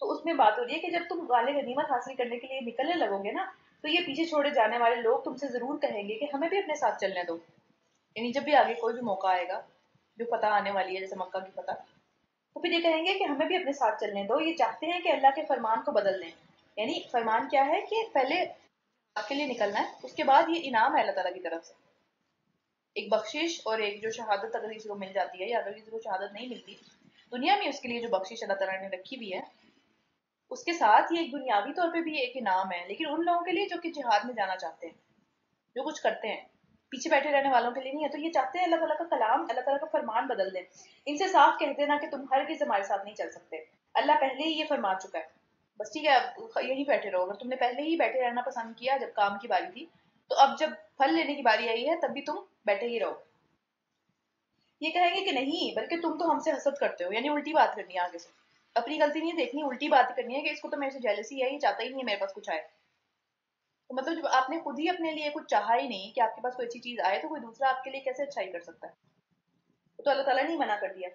تو اس میں بات ہو رہی ہے کہ جب تم مال غنیمت حاصل کرنے کے لیے نکلنے لگو گے نا تو یہ پیچھے چھوڑے جانے والے لوگ تم سے ضرور کہیں گے کہ ہمیں بھی اپنے ساتھ چلنے دو. یعنی جب بھی آگے کوئی بھی موقع آئے گا جو فتح آنے والی ہے جیسے مکہ کی فتح, تو پھر یہ کہیں گے کہ ہمیں بھی اپنے ساتھ چلنے دو. یہ چاہتے ہیں کہ اللہ کے فرمان کو بدل دیں. یعنی فرمان کیا ہے کہ پہلے آپ کے لیے نکلنا ہے, اس کے بعد یہ انعام ہے اللہ تعالیٰ کی طرف سے, ایک بخشش اور ایک جو شہادت اگر کسی کو مل جاتی ہے یا اگر کسی کو شہادت نہیں ملتی دنیا میں, اس کے لیے جو بخشش اللہ تعالیٰ نے رکھی ہوئی ہے اس کے ساتھ یہ ایک دنیاوی طور پہ بھی ایک انعام ہے. لیکن ان لوگوں کے لیے جو کہ جہاد میں جانا چاہتے ہیں, جو کچھ کرتے ہیں, پیچھے بیٹھے رہنے والوں کے لیے نہیں ہے. تو یہ چاہتے ہیں اللہ تعالیٰ کا کلام, اللہ تعالیٰ کا فرمان بدل دیں. ان سے صاف کہہ دینا کہ تم ہرگز ہمارے ساتھ نہیں چل سکتے, اللہ پہلے ہی یہ فرما چکا ہے, بس ٹھیک ہے اب یہی بیٹھے رہو. اگر تم نے پہلے ہی بیٹھے رہنا پسند کیا جب کام کی باری تھی, تو اب جب پھل لینے کی باری آئی ہے تب بھی تم بیٹھے ہی رہو. یہ کہیں گے کہ نہیں بلکہ تم تو ہم سے حسد کرتے ہو, یعنی الٹی بات کرنی ہے آگے سے, اپنی غلطی نہیں دیکھنی, الٹی بات کرنی ہے کہ اس کو تو میرے سے جیلسی ہے, یہ چاہتا ہی نہیں ہے میرے پاس کچھ آئے. تو مطلب جب آپ نے خود ہی اپنے لیے کچھ چاہا ہی نہیں کہ آپ کے پاس کوئی اچھی چیز آئے, تو کوئی دوسرا آپ کے لیے کیسے اچھائی کر سکتا ہے؟ تو اللہ تعالیٰ نے منع کر دیا.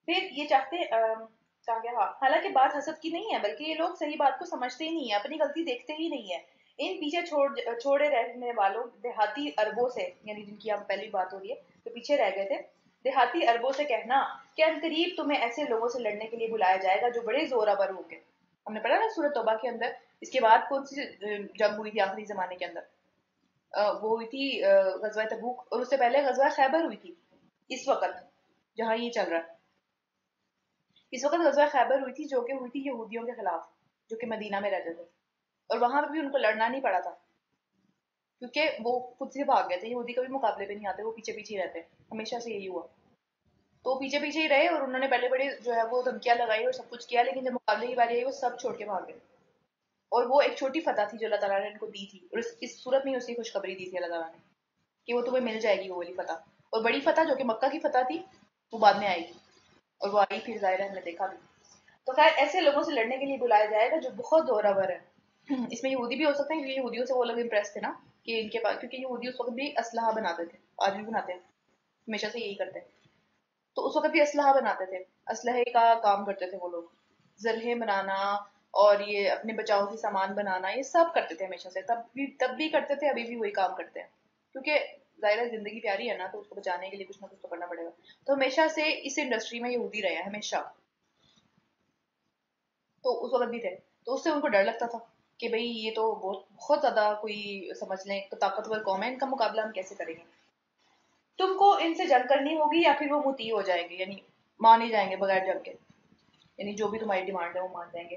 پھر یہ چاہتے کہا گیا, ہاں حالانکہ بات حسد کی نہیں ہے بلکہ یہ لوگ صحیح بات کو سمجھتے ہی نہیں ہے, اپنی غلطی دیکھتے ہی نہیں ہے. ان پیچھے چھوڑے رہنے والوں دیہاتی عربوں سے, یعنی جن کی اب پہلی بات ہو رہی ہے تو پیچھے رہ گئے تھے, دیہاتی عربوں سے کہنا کہ ان قریب تمہیں ایسے لوگوں سے لڑنے کے لیے بلایا جائے گا جو بڑے زورآور ہوں گے. ہم نے پڑھا نا سورۃ توبہ کے اندر, اس کے بعد کون سی جنگ ہوئی تھی آخری زمانے کے اندر؟ وہ ہوئی تھی غزوہ تبوک, اور اس سے پہلے غزوہ خیبر ہوئی تھی. اس وقت جہاں یہ چل رہا ہے, اس وقت غزوہ خیبر ہوئی تھی جو کہ ہوئی تھی یہودیوں کے خلاف جو کہ مدینہ میں رہتے تھے, اور وہاں پہ بھی ان کو لڑنا نہیں پڑا تھا کیونکہ وہ خود سے بھاگ گئے تھے. یہودی کبھی مقابلے پہ نہیں آتے, وہ پیچھے پیچھے ہی رہتے, ہمیشہ سے یہی ہوا. تو وہ پیچھے پیچھے ہی رہے اور انہوں نے پہلے بڑے جو ہے وہ دھمکیاں لگائی اور سب کچھ کیا, لیکن جب مقابلے کی باری آئی وہ سب چھوڑ کے بھاگ گئے. اور وہ ایک چھوٹی فتح تھی جو اللہ تعالیٰ نے ان کو دی تھی, اور اس صورت میں اس کی خوشخبری دی تھی اللہ تعالیٰ نے کہ وہ تمہیں مل جائے گی وہ والی فتح. اور بڑی فتح جو کہ مکہ کی فتح تھی وہ بعد میں آئے گی, اور وہ آئی پھر ظاہر ہے ہم نے دیکھا بھی. تو خیر ایسے لوگوں سے لڑنے کے لیے بلایا جائے گا جو بہت زورآور ہے. اس میں یہودی بھی ہو سکتے ہیں کیونکہ یہودیوں سے وہ لوگ امپریس تھے نا کہ ان کے پاس, کیونکہ یہودی اس وقت بھی اسلحہ بناتے تھے, آج بھی بناتے ہیں, ہمیشہ سے یہی کرتے ہیں. تو اس وقت بھی اسلحہ بناتے تھے, اسلحے کا کام کرتے تھے وہ لوگ, زرہیں بنانا اور یہ اپنے بچاؤ کی سامان بنانا, یہ سب کرتے تھے ہمیشہ سے, تب بھی کرتے تھے, ابھی بھی وہی کام کرتے ہیں. کیونکہ ظاہر ہے زندگی پیاری ہے نا, تو اس کو بچانے کے لیے کچھ نہ کچھ تو کرنا پڑے گا. تو ہمیشہ سے اس انڈسٹری میں یہودی رہے ہیں ہمیشہ, تو اس وقت بھی تھے. تو اس سے ان کو ڈر لگتا تھا کہ بھئی یہ تو بہت زیادہ کوئی سمجھ لیں تو طاقتور قوم ہے, ان کا مقابلہ ہم کیسے کریں گے. تم کو ان سے جنگ کرنی ہوگی یا پھر وہ مطیع ہو جائیں گے, یعنی مان ہی جائیں گے بغیر جنگ کے, یعنی جو بھی تمہاری ڈیمانڈ ہے وہ مان جائیں گے.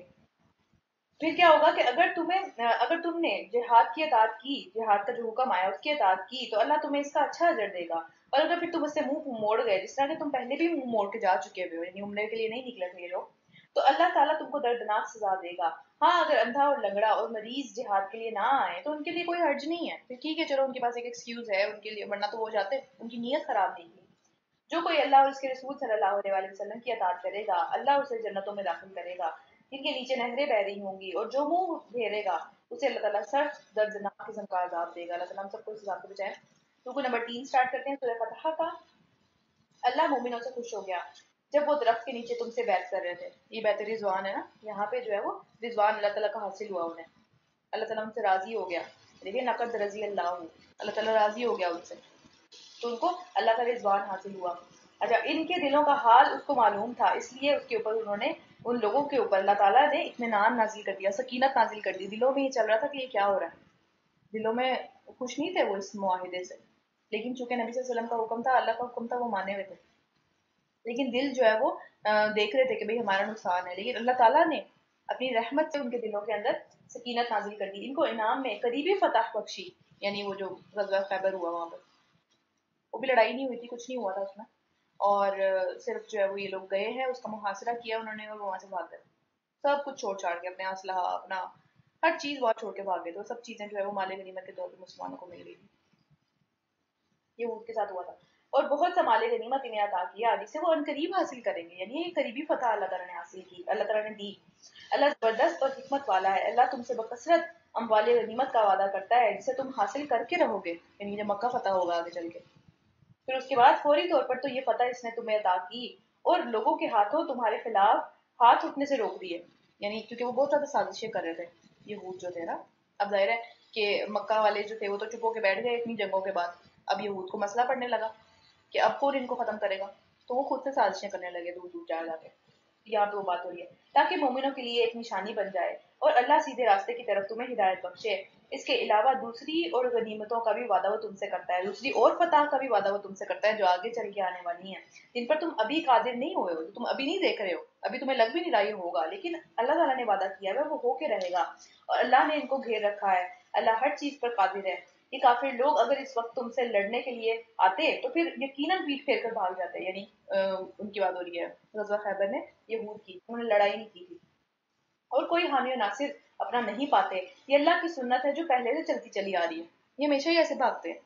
پھر کیا ہوگا کہ اگر تم نے جہاد کی اطاعت کی, جہاد کا جو حکم آیا اس کی اطاعت کی, تو اللہ تمہیں اس کا اچھا اجر دے گا. اور اگر پھر تم اس سے منہ موڑ گئے, جس طرح کہ تم پہلے بھی منہ موڑ کے جا چکے ہوئے ہو, یعنی عمرے کے لیے نہیں نکلے تھے یہ لوگ, تو اللہ تعالیٰ تم کو دردناک سزا دے گا. ہاں اگر اندھا اور لنگڑا اور مریض جہاد کے لیے نہ آئے تو ان کے لیے کوئی حرج نہیں ہے, پھر ٹھیک ہے چلو ان کے پاس ایک ایکسکیوز ہے ان کے لیے, ورنہ تو وہ جاتے, ان کی نیت خراب نہیں کی. جو کوئی اللہ اور اس کے رسول صلی اللہ علیہ وسلم کی اطاعت کرے گا, اللہ اسے جنتوں میں داخل کرے گا جن کے نیچے نہریں بہ رہی ہوں گی, اور جو منہ پھیرے گا اسے اللہ تعالیٰ سخت دردناک قسم کا عذاب دے گا. اللہ تعالیٰ ہم سب کو اس عذاب سے بچائے. رکو نمبر 3 سٹارٹ کرتے ہیں سورہ فتح کا. اللہ مومنوں سے خوش ہو گیا جب وہ درخت کے نیچے تم سے بیعت کر رہے تھے. یہ بیعت رضوان ہے نا, یہاں پہ جو ہے وہ رضوان اللہ تعالیٰ کا حاصل ہوا انہیں, اللہ تعالیٰ ان سے راضی ہو گیا. دیکھیے نقد رضی اللہ, اللہ تعالیٰ راضی ہو گیا ان سے, تو ان کو اللہ کا رضوان حاصل ہوا. اچھا, ان کے دلوں کا حال اس کو معلوم تھا, اس لیے اس کے اوپر انہوں نے, ان لوگوں کے اوپر اللہ تعالیٰ نے اطمینان نازل کر دیا, سکینت نازل کر دی. دلوں میں یہ چل رہا تھا کہ یہ کیا ہو رہا ہے, دلوں میں خوش نہیں تھے وہ اس معاہدے سے, لیکن چونکہ نبی صلی اللہ علیہ وسلم کا حکم تھا, اللہ کا حکم تھا, وہ مانے ہوئے تھے. لیکن دل جو ہے وہ دیکھ رہے تھے کہ بھئی ہمارا نقصان ہے, لیکن اللہ تعالیٰ نے اپنی رحمت سے ان کے دلوں کے اندر سکینت نازل کر دی. ان کو انعام میں قریبی فتح بخشی, یعنی وہ جو غزوہ خیبر ہوا وہاں پر, وہ بھی لڑائی نہیں ہوئی تھی, کچھ نہیں ہوا تھا اس میں, اور صرف جو ہے وہ یہ لوگ گئے ہیں, اس کا محاصرہ کیا انہوں نے, اور وہاں سے بھاگ گئے, سب کچھ چھوڑ چھاڑ کے, اپنے اسلحہ, اپنا ہر چیز بہت چھوڑ کے بھاگ گئے. تو سب چیزیں جو ہے وہ مال غنیمت کے طور پر مسلمانوں کو مل گئی تھی. یہ اونٹ کے ساتھ ہوا تھا, اور بہت سا مال غنیمت انہیں عطا کیا جسے وہ عنقریب حاصل کریں گے, یعنی یہ قریبی فتح اللہ تعالیٰ نے حاصل کی, اللہ تعالیٰ نے دی. اللہ زبردست اور حکمت والا ہے, اللہ تم سے بکثرت اموال غنیمت کا وعدہ کرتا ہے جسے تم حاصل کر کے رہو گے, یعنی جب مکہ فتح ہوگا آگے چل کے. پھر اس کے بعد فوری طور پر تو یہ فتح اس نے تمہیں عطا کی, اور لوگوں کے ہاتھوں تمہارے خلاف ہاتھ اٹھنے سے روک دیے, یعنی کیونکہ وہ بہت زیادہ سازشیں کر رہے تھے یہود جو تھے نا. اب ظاہر ہے کہ مکہ والے جو تھے وہ تو چپ ہو کے بیٹھ گئے اتنی جنگوں کے بعد. اب یہود کو مسئلہ پڑنے لگا کہ اب کون ان کو ختم کرے گا. تو وہ خود سے سازشیں کرنے لگے دور دور جا کے. یہاں پہ وہ بات ہو رہی ہے تاکہ مومنوں کے لیے ایک نشانی بن جائے اور اللہ سیدھے راستے کی طرف تمہیں ہدایت بخشے. اس کے علاوہ دوسری اور غنیمتوں کا بھی وعدہ وہ تم سے کرتا ہے, دوسری اور فتح کا بھی وعدہ وہ تم سے کرتا ہے جو آگے چل کے آنے والی ہیں, جن پر تم ابھی قادر نہیں ہوئے ہو, تم ابھی نہیں دیکھ رہے ہو, ابھی تمہیں لگ بھی نہیں رہا یہ ہوگا, لیکن اللہ تعالیٰ نے وعدہ کیا ہے وہ ہو کے رہے گا. اور اللہ نے ان کو گھیر رکھا ہے, اللہ ہر چیز پر قادر ہے. یہ کافر لوگ اگر اس وقت تم سے لڑنے کے لیے آتے تو پھر یقیناً پیٹ پھیر کر بھاگ جاتے. یعنی ان کی بات ہو رہی ہے غزوہ خیبر نے یہود کی, انہوں نے لڑائی نہیں کی تھی. اور کوئی حامی و ناصر اپنا نہیں پاتے. یہ اللہ کی سنت ہے جو پہلے سے چلتی چلی آ رہی ہے, یہ ہمیشہ ہی ایسے بھاگتے ہیں.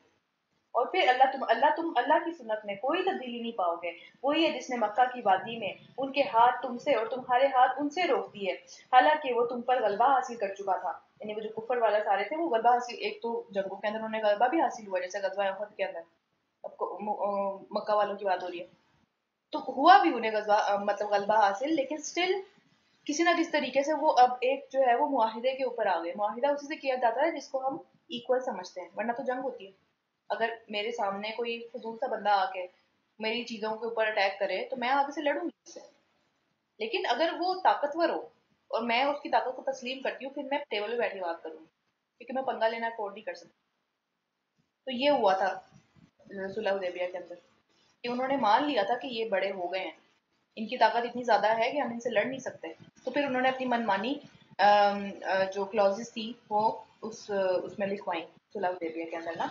اور پھر اللہ کی سنت میں کوئی تبدیلی نہیں پاؤ گے. وہی ہے جس نے مکہ کی وادی میں ان کے ہاتھ تم سے اور تمہارے ہاتھ ان سے روک دیے, حالانکہ وہ تم پر غلبہ حاصل کر چکا تھا. یعنی وہ جو کفر والا سارے تھے وہ غلبہ حاصل, ایک تو جنگوں کے اندر انہوں نے غلبہ بھی حاصل ہوا جیسے غزوہ احد کے اندر, مکہ والوں کی بات ہو رہی ہے. تو ہوا بھی انہیں غزوہ مطلب غلبہ حاصل, لیکن سٹل کسی نہ کسی طریقے سے وہ اب ایک جو ہے وہ معاہدے کے اوپر آ گئے. معاہدہ اسی سے کیا جاتا ہے جس کو ہم ایکول سمجھتے ہیں, ورنہ تو جنگ ہوتی ہے. اگر میرے سامنے کوئی فضول سا بندہ آ کے میری چیزوں کے اوپر اٹیک کرے تو میں آگے سے لڑوں گی اس سے, لیکن اگر وہ طاقتور ہو اور میں اس کی طاقت کو تسلیم کرتی ہوں, پھر میں ٹیبل پہ بیٹھ کے بات کروں گی, کیونکہ میں پنگا لینا افورڈ نہیں کر سکتی. تو یہ ہوا تھا صلح حدیبیہ کے اندر کہ انہوں نے مان لیا تھا کہ یہ بڑے ہو گئے ہیں, ان کی طاقت اتنی زیادہ ہے کہ ہم ان سے لڑ نہیں سکتے. تو پھر انہوں نے اپنی منمانی جو کلوزز تھی وہ اس میں لکھوائیں صلح حدیبیہ کے اندر نا.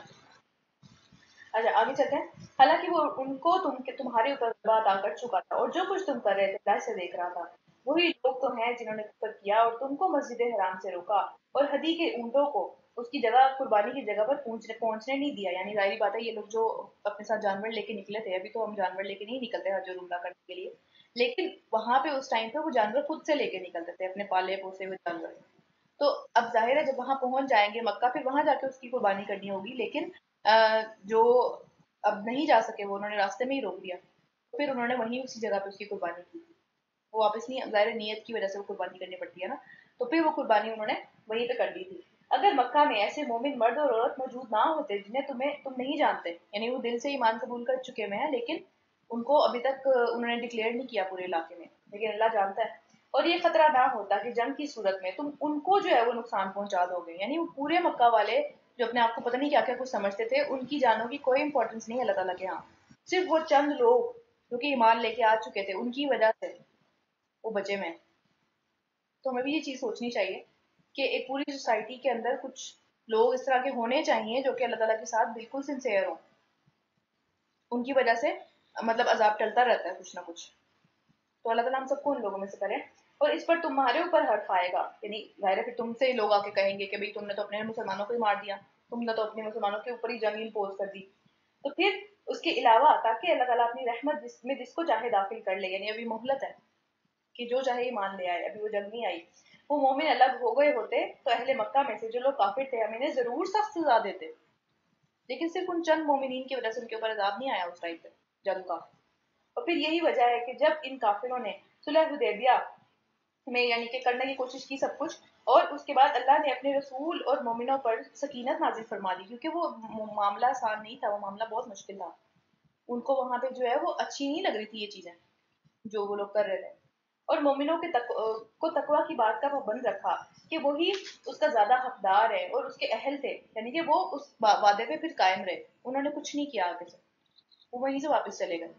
اچھا آگے چلتے ہیں. حالانکہ وہ ان کو تمہارے اوپر بات آ کر چکا تھا, اور جو کچھ تم کر رہے تھے اللہ سے دیکھ رہا تھا. وہی لوگ تو ہیں جنہوں نے کفر کیا اور تم کو مسجد حرام سے روکا اور ہدی کے اونٹوں کو اس کی جگہ قربانی کی جگہ پر پہنچنے نہیں دیا. یعنی ظاہری بات ہے یہ لوگ جو اپنے ساتھ جانور لے کے نکلے تھے, ابھی تو ہم جانور لے کے نہیں نکلتے حج اور عمرہ کرنے کے لیے, لیکن وہاں پہ اس ٹائم پہ وہ جانور خود سے لے کے نکلتے تھے, اپنے پالے پوسے ہوئے جانور. تو اب ظاہر ہے جب وہاں پہنچ جائیں گے مکہ, پھر وہاں جا کے اس کی قربانی کرنی ہوگی, لیکن جو اب نہیں جا سکے وہ انہوں نے راستے میں ہی روک دیا. پھر انہوں نے وہیں اسی جگہ پہ اس کی قربانی کی. وہ واپس نہیں, ظاہر نیت کی وجہ سے وہ قربانی کرنی پڑتی ہے نا, تو پھر وہ قربانی انہوں نے وہیں پہ کر دی تھی. اگر مکہ میں ایسے مومن مرد اور عورت موجود نہ ہوتے جنہیں تم نہیں جانتے, یعنی وہ دل سے ایمان قبول کر چکے ہوئے ہیں لیکن ان کو ابھی تک انہوں نے ڈکلیئر نہیں کیا پورے علاقے میں, لیکن اللہ جانتا ہے, اور یہ خطرہ نہ ہوتا کہ جنگ کی صورت میں تم ان کو جو ہے وہ نقصان پہنچا دو گے. یعنی وہ پورے مکہ والے جو اپنے آپ کو پتہ نہیں کیا کیا کچھ سمجھتے تھے, ان کی جانوں کی کوئی امپورٹنس نہیں اللہ تعالیٰ کے ہاں. صرف وہ چند لوگ جو کہ ایمان لے کے آ چکے تھے ان کی وجہ سے وہ بچے میں. تو ہمیں بھی یہ چیز سوچنی چاہیے کہ ایک پوری سوسائٹی کے اندر کچھ لوگ اس طرح کے ہونے چاہیے جو کہ اللہ تعالیٰ کے ساتھ بالکل سنسیئر ہوں, ان کی وجہ سے مطلب عذاب ٹلتا رہتا ہے کچھ نہ کچھ. تو اللہ تعالیٰ ہم سب کو ان لوگوں میں سے کریں. اور اس پر تمہارے اوپر حرف آئے گا, یعنی ظاہر ہے پھر تم سے لوگ آ کے کہیں گے کہ بھئی تم نے تو اپنے مسلمانوں کو ہی مار دیا, تم نے تو اپنے مسلمانوں کے اوپر ہی جنگ امپوز کر دی. تو پھر اس کے علاوہ تاکہ اللہ تعالیٰ اپنی رحمت جس کو چاہے داخل کر لے, یعنی ابھی مہلت ہے کہ جو چاہے ایمان لے آئے, ابھی وہ جنگ نہیں آئی. وہ مومن الگ ہو گئے ہوتے تو اہل مکہ میں سے جو لوگ کافر تھے ہم انہیں ضرور سخت سزا دیتے, لیکن صرف ان چند مومنین کی وجہ سے ان کے اوپر عذاب نہیں آیا اس ٹائم پہ جنگ کا. اور پھر یہی وجہ ہے کہ جب ان کافروں نے صلح حدیبیہ میں یعنی کہ کرنے کی کوشش کی سب کچھ, اور اس کے بعد اللہ نے اپنے رسول اور مومنوں پر سکینت نازل فرما دی, کیونکہ وہ معاملہ آسان نہیں تھا, وہ معاملہ بہت مشکل تھا. ان کو وہاں پہ جو ہے وہ اچھی نہیں لگ رہی تھی یہ چیزیں جو وہ لوگ کر رہے تھے, اور مومنوں کے کو تقوی کی بات کا پابند رکھا کہ وہی اس کا زیادہ حقدار ہے اور اس کے اہل تھے, یعنی کہ وہ اس وعدے پہ پھر قائم رہے. انہوں نے کچھ نہیں کیا آگے سے, وہ وہیں سے واپس چلے گئے,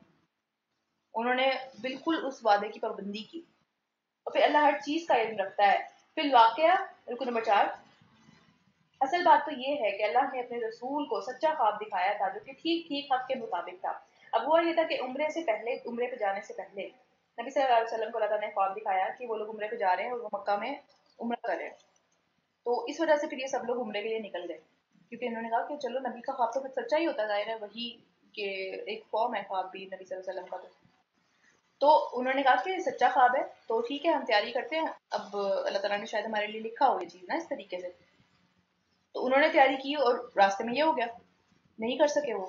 انہوں نے بالکل اس وعدے کی پابندی کی. اور پھر اللہ ہر چیز کا علم رکھتا ہے. پھر واقعہ رکو نمبر 4. اصل بات تو یہ ہے کہ اللہ نے اپنے رسول کو سچا خواب دکھایا تھا جو کہ ٹھیک ٹھیک حق کے مطابق تھا. اب ہوا یہ تھا کہ عمرے پہ جانے سے پہلے نبی صلی اللہ علیہ وسلم کو اللہ تعالیٰ نے خواب دکھایا کہ وہ لوگ عمرے پہ جا رہے ہیں اور وہ مکہ میں عمرہ کر رہے ہیں. تو اس وجہ سے پھر یہ سب لوگ عمرے کے لیے نکل گئے, کیونکہ انہوں نے کہا کہ چلو نبی کا خواب تو پھر سچا ہی ہوتا, ظاہر ہے وہی کہ ایک فارم ہے خواب بھی نبی صلی اللہ علیہ وسلم کا. تو انہوں نے کہا کہ سچا خواب ہے تو ٹھیک ہے ہم تیاری کرتے ہیں, اب اللہ تعالیٰ نے شاید ہمارے لیے لکھا ہو یہ چیز نا اس طریقے سے. تو انہوں نے تیاری کی اور راستے میں یہ ہو گیا, نہیں کر سکے وہ.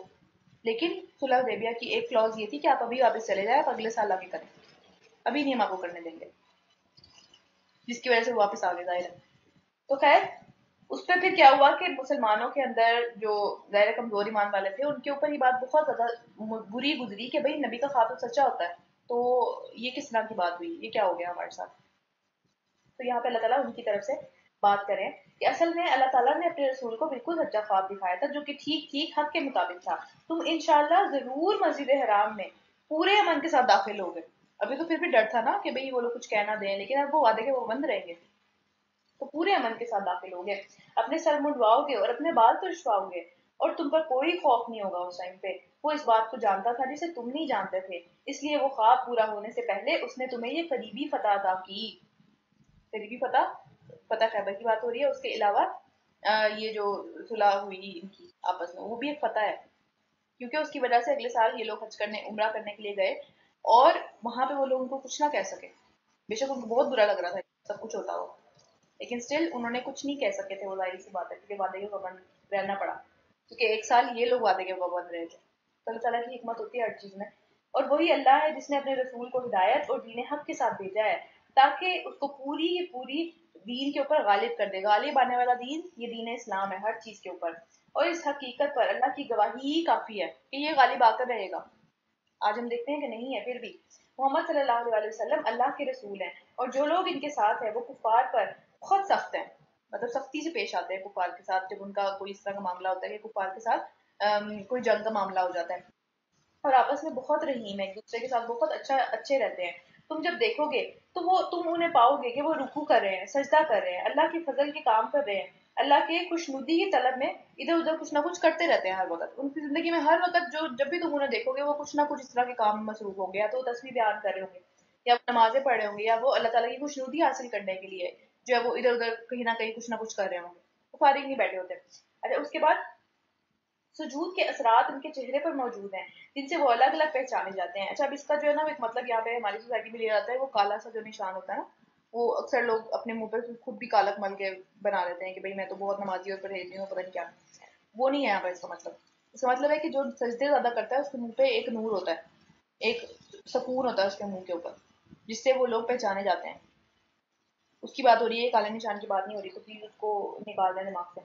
لیکن صلح حدیبیہ کی ایک کلوز یہ تھی کہ آپ ابھی واپس چلے جائیں, آپ اگلے سال آگے کریں, ابھی نہیں ہم آپ کو کرنے دیں گے. جس کی وجہ سے وہ واپس آ گئے ظاہر ہے. تو خیر اس پہ پھر کیا ہوا کہ مسلمانوں کے اندر جو غیر کمزور ایمان والے تھے ان کے اوپر یہ بات بہت زیادہ بری گزری کہ بھائی نبی کا خواب تو سچا ہوتا ہے، تو یہ کس طرح کی بات ہوئی، یہ کیا ہو گیا ہمارے ساتھ. تو یہاں پہ اللہ تعالیٰ ان کی طرف سے بات کریں کہ اصل میں اللہ تعالیٰ نے اپنے رسول کو بالکل سچا خواب دکھایا تھا جو کہ ٹھیک ٹھیک حق کے مطابق تھا. تم انشاءاللہ ضرور مسجد حرام میں پورے امن کے ساتھ داخل ہوگے. ابھی تو پھر بھی ڈر تھا نا کہ بھئی وہ لوگ کچھ کہنا دیں، لیکن اب وہ وعدے کے پابند رہیں گے تو پورے امن کے ساتھ داخل ہوگے. اپنے سر منڈواؤ گے اور اپنے بال ترشواؤ گے اور تم پر کوئی خوف نہیں ہوگا اس ٹائم پہ. وہ اس بات کو جانتا تھا جسے تم نہیں جانتے تھے، اس لیے وہ خواب پورا ہونے سے پہلے اس نے تمہیں یہ قریبی فتح عطا کی. قریبی فتح، فتح خیبر کی بات ہو رہی ہے. اس کے علاوہ یہ جو صلح ہوئی ان کی آپس میں، وہ بھی ایک فتح ہے کیونکہ اس کی وجہ سے اگلے سال یہ لوگ حج کرنے عمرہ کرنے کے لیے گئے اور وہاں پہ وہ لوگ ان کو کچھ نہ کہہ سکے. بے شک ان کو بہت برا لگ رہا تھا سب کچھ ہوتا ہو، لیکن اسٹل انہوں نے کچھ نہیں کہہ سکے تھے. وہ ظاہر سی بات ہے کیونکہ وعدے کے پابند رہنا پڑا، کیونکہ ایک سال یہ لوگ وعدے کے پابند رہے تھے. تو اللہ تعالیٰ کی حکمت ہوتی ہے ہر چیز میں. اور وہی اللہ ہے جس نے اپنے رسول کو ہدایت اور دین حق کے ساتھ بھیجا ہے تاکہ اس کو پوری دین کے اوپر غالب کر دے. غالب آنے والا دین یہ دین اسلام ہے ہر چیز کے اوپر، اور اس حقیقت پر اللہ کی گواہی ہی کافی ہے کہ یہ غالب آ کر رہے گا. آج ہم دیکھتے ہیں کہ نہیں ہے، پھر بھی محمد صلی اللہ علیہ وسلم اللہ کے رسول ہیں اور جو لوگ ان کے ساتھ ہیں وہ کفار پر بہت سخت ہیں. مطلب سختی سے پیش آتے ہیں کفار کے ساتھ جب ان کا کوئی اس طرح کا معاملہ ہوتا ہے کہ کفار کے ساتھ کوئی جنگ کا معاملہ ہو جاتا ہے. اور آپس میں بہت رحیم ہے، ایک دوسرے کے ساتھ بہت اچھے رہتے ہیں. تم جب دیکھو گے تو وہ تم انہیں پاؤ گے کہ وہ رکوع کر رہے ہیں، سجدہ کر رہے ہیں، اللہ کے فضل کے کام کر رہے ہیں، اللہ کے خوشنودی کی طلب میں ادھر ادھر کچھ نہ کچھ کرتے رہتے ہیں ہر وقت. ان کی زندگی میں ہر وقت جب بھی تم انہیں دیکھو گے وہ کچھ نہ کچھ اس طرح کے کام میں مصروف ہوں گے. یا تو وہ تسبیح بیان کر رہے ہوں گے، یا وہ نمازیں پڑھ رہے ہوں گے، یا وہ اللہ تعالیٰ کی خوشنودی حاصل کرنے کے لیے جو ہے وہ ادھر ادھر کہیں نہ کہیں کچھ نہ کچھ کر رہے ہوں گے. وہ فارغ نہیں بیٹھے ہوتے. اچھا اس کے بعد سجود کے اثرات ان کے چہرے پر موجود ہیں جن سے وہ الگ الگ پہچانے جاتے ہیں. اچھا اب اس کا جو ہے نا ایک مطلب یہاں پہ ہماری سوسائٹی میں لیا جاتا ہے، وہ کالا سا جو نشان ہوتا ہے نا، وہ اکثر لوگ اپنے منہ پہ خود بھی کالک مل کے بنا لیتے ہیں کہ بھئی میں تو بہت نمازی اور پرہیزی ہوں، پتہ نہیں کیا. وہ نہیں ہے یہاں پہ اس کا مطلب. اس کا مطلب ہے کہ جو سجدے زیادہ کرتا ہے اس کے منہ پہ ایک نور ہوتا ہے، ایک سکون ہوتا ہے اس کے منہ کے اوپر جس سے وہ لوگ پہچانے جاتے ہیں. اس کی بات ہو رہی ہے، کالے نشان کی بات نہیں ہو رہی، تو پلیز اس کو نکال دیں دماغ سے.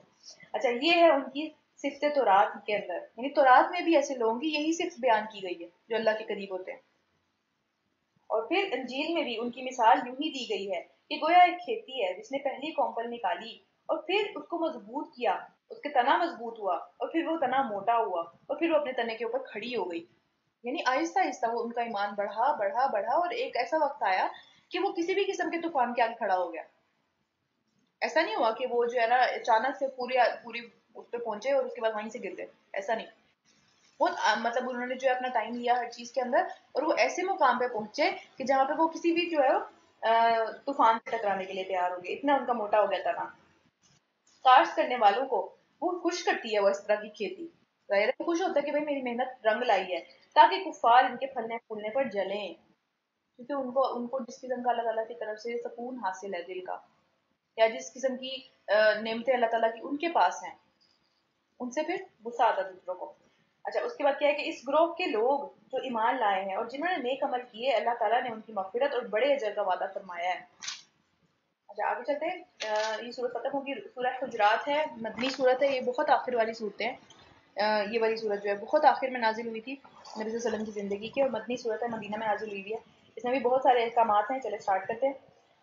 اچھا یہ ہے ان کی صفت تورات کے اندر، یعنی تورات میں بھی ایسے لوگوں کی یہی صفت بیان کی گئی ہے جو اللہ کے قریب ہوتے ہیں. اور پھر انجیل میں بھی ان کی مثال یوں ہی دی گئی ہے کہ گویا ایک کھیتی ہے جس نے پہلی کونپل نکالی اور پھر اس کو مضبوط کیا، اس کے تنا مضبوط ہوا اور پھر وہ تنا موٹا ہوا اور پھر وہ اپنے تنے کے اوپر کھڑی ہو گئی. یعنی آہستہ آہستہ وہ ان کا ایمان بڑھا بڑھا بڑھا اور ایک ایسا وقت آیا کہ وہ کسی بھی قسم کے طوفان کے آگے کھڑا ہو گیا. ایسا نہیں ہوا کہ وہ جو ہے نا اچانک سے پوری اس پہ پہنچے اور اس کے بعد وہیں سے گر گئے. ایسا نہیں. بہت مطلب انہوں نے جو ہے اپنا ٹائم لیا ہر چیز کے اندر اور وہ ایسے مقام پہ پہنچے کہ جہاں پہ وہ کسی بھی جو ہے طوفان سے ٹکرانے کے لیے تیار ہو گئے. اتنا ان کا موٹا ہو گیا تھا نا. کاشت کرنے والوں کو وہ خوش کرتی ہے وہ اس طرح کی کھیتی. ظاہر ہے خوش ہوتا ہے کہ بھائی میری محنت رنگ لائی ہے، تاکہ کفار ان کے پھلنے پھولنے پر جلیں، کیونکہ ان کو جس قسم کا اللہ تعالیٰ کی طرف سے سکون حاصل ہے دل کا، یا جس قسم کی نعمتیں اللہ تعالیٰ کی ان کے پاس ہیں، ان سے پھر غصہ آتا ہے دوسروں کو. اچھا اس کے بعد کیا ہے کہ اس گروہ کے لوگ جو ایمان لائے ہیں اور جنہوں نے نیک عمل کیے اللہ تعالیٰ نے ان کی مغفرت اور بڑے اجر کا وعدہ فرمایا ہے. اچھا آگے چلتے ہیں. یہ سورت ختم ہوگی. سورہ حجرات ہے، مدنی سورت ہے، یہ بہت آخر والی صورتیں ہیں. یہ والی سورت جو ہے بہت آخر میں نازل ہوئی تھی نبی صلی اللہ علیہ وسلم کی زندگی کی، اور مدنی سورت ہے، مدینہ میں نازل ہوئی ہے. اس میں بھی بہت سارے احکامات ہیں. چلے اسٹارٹ کرتے ہیں.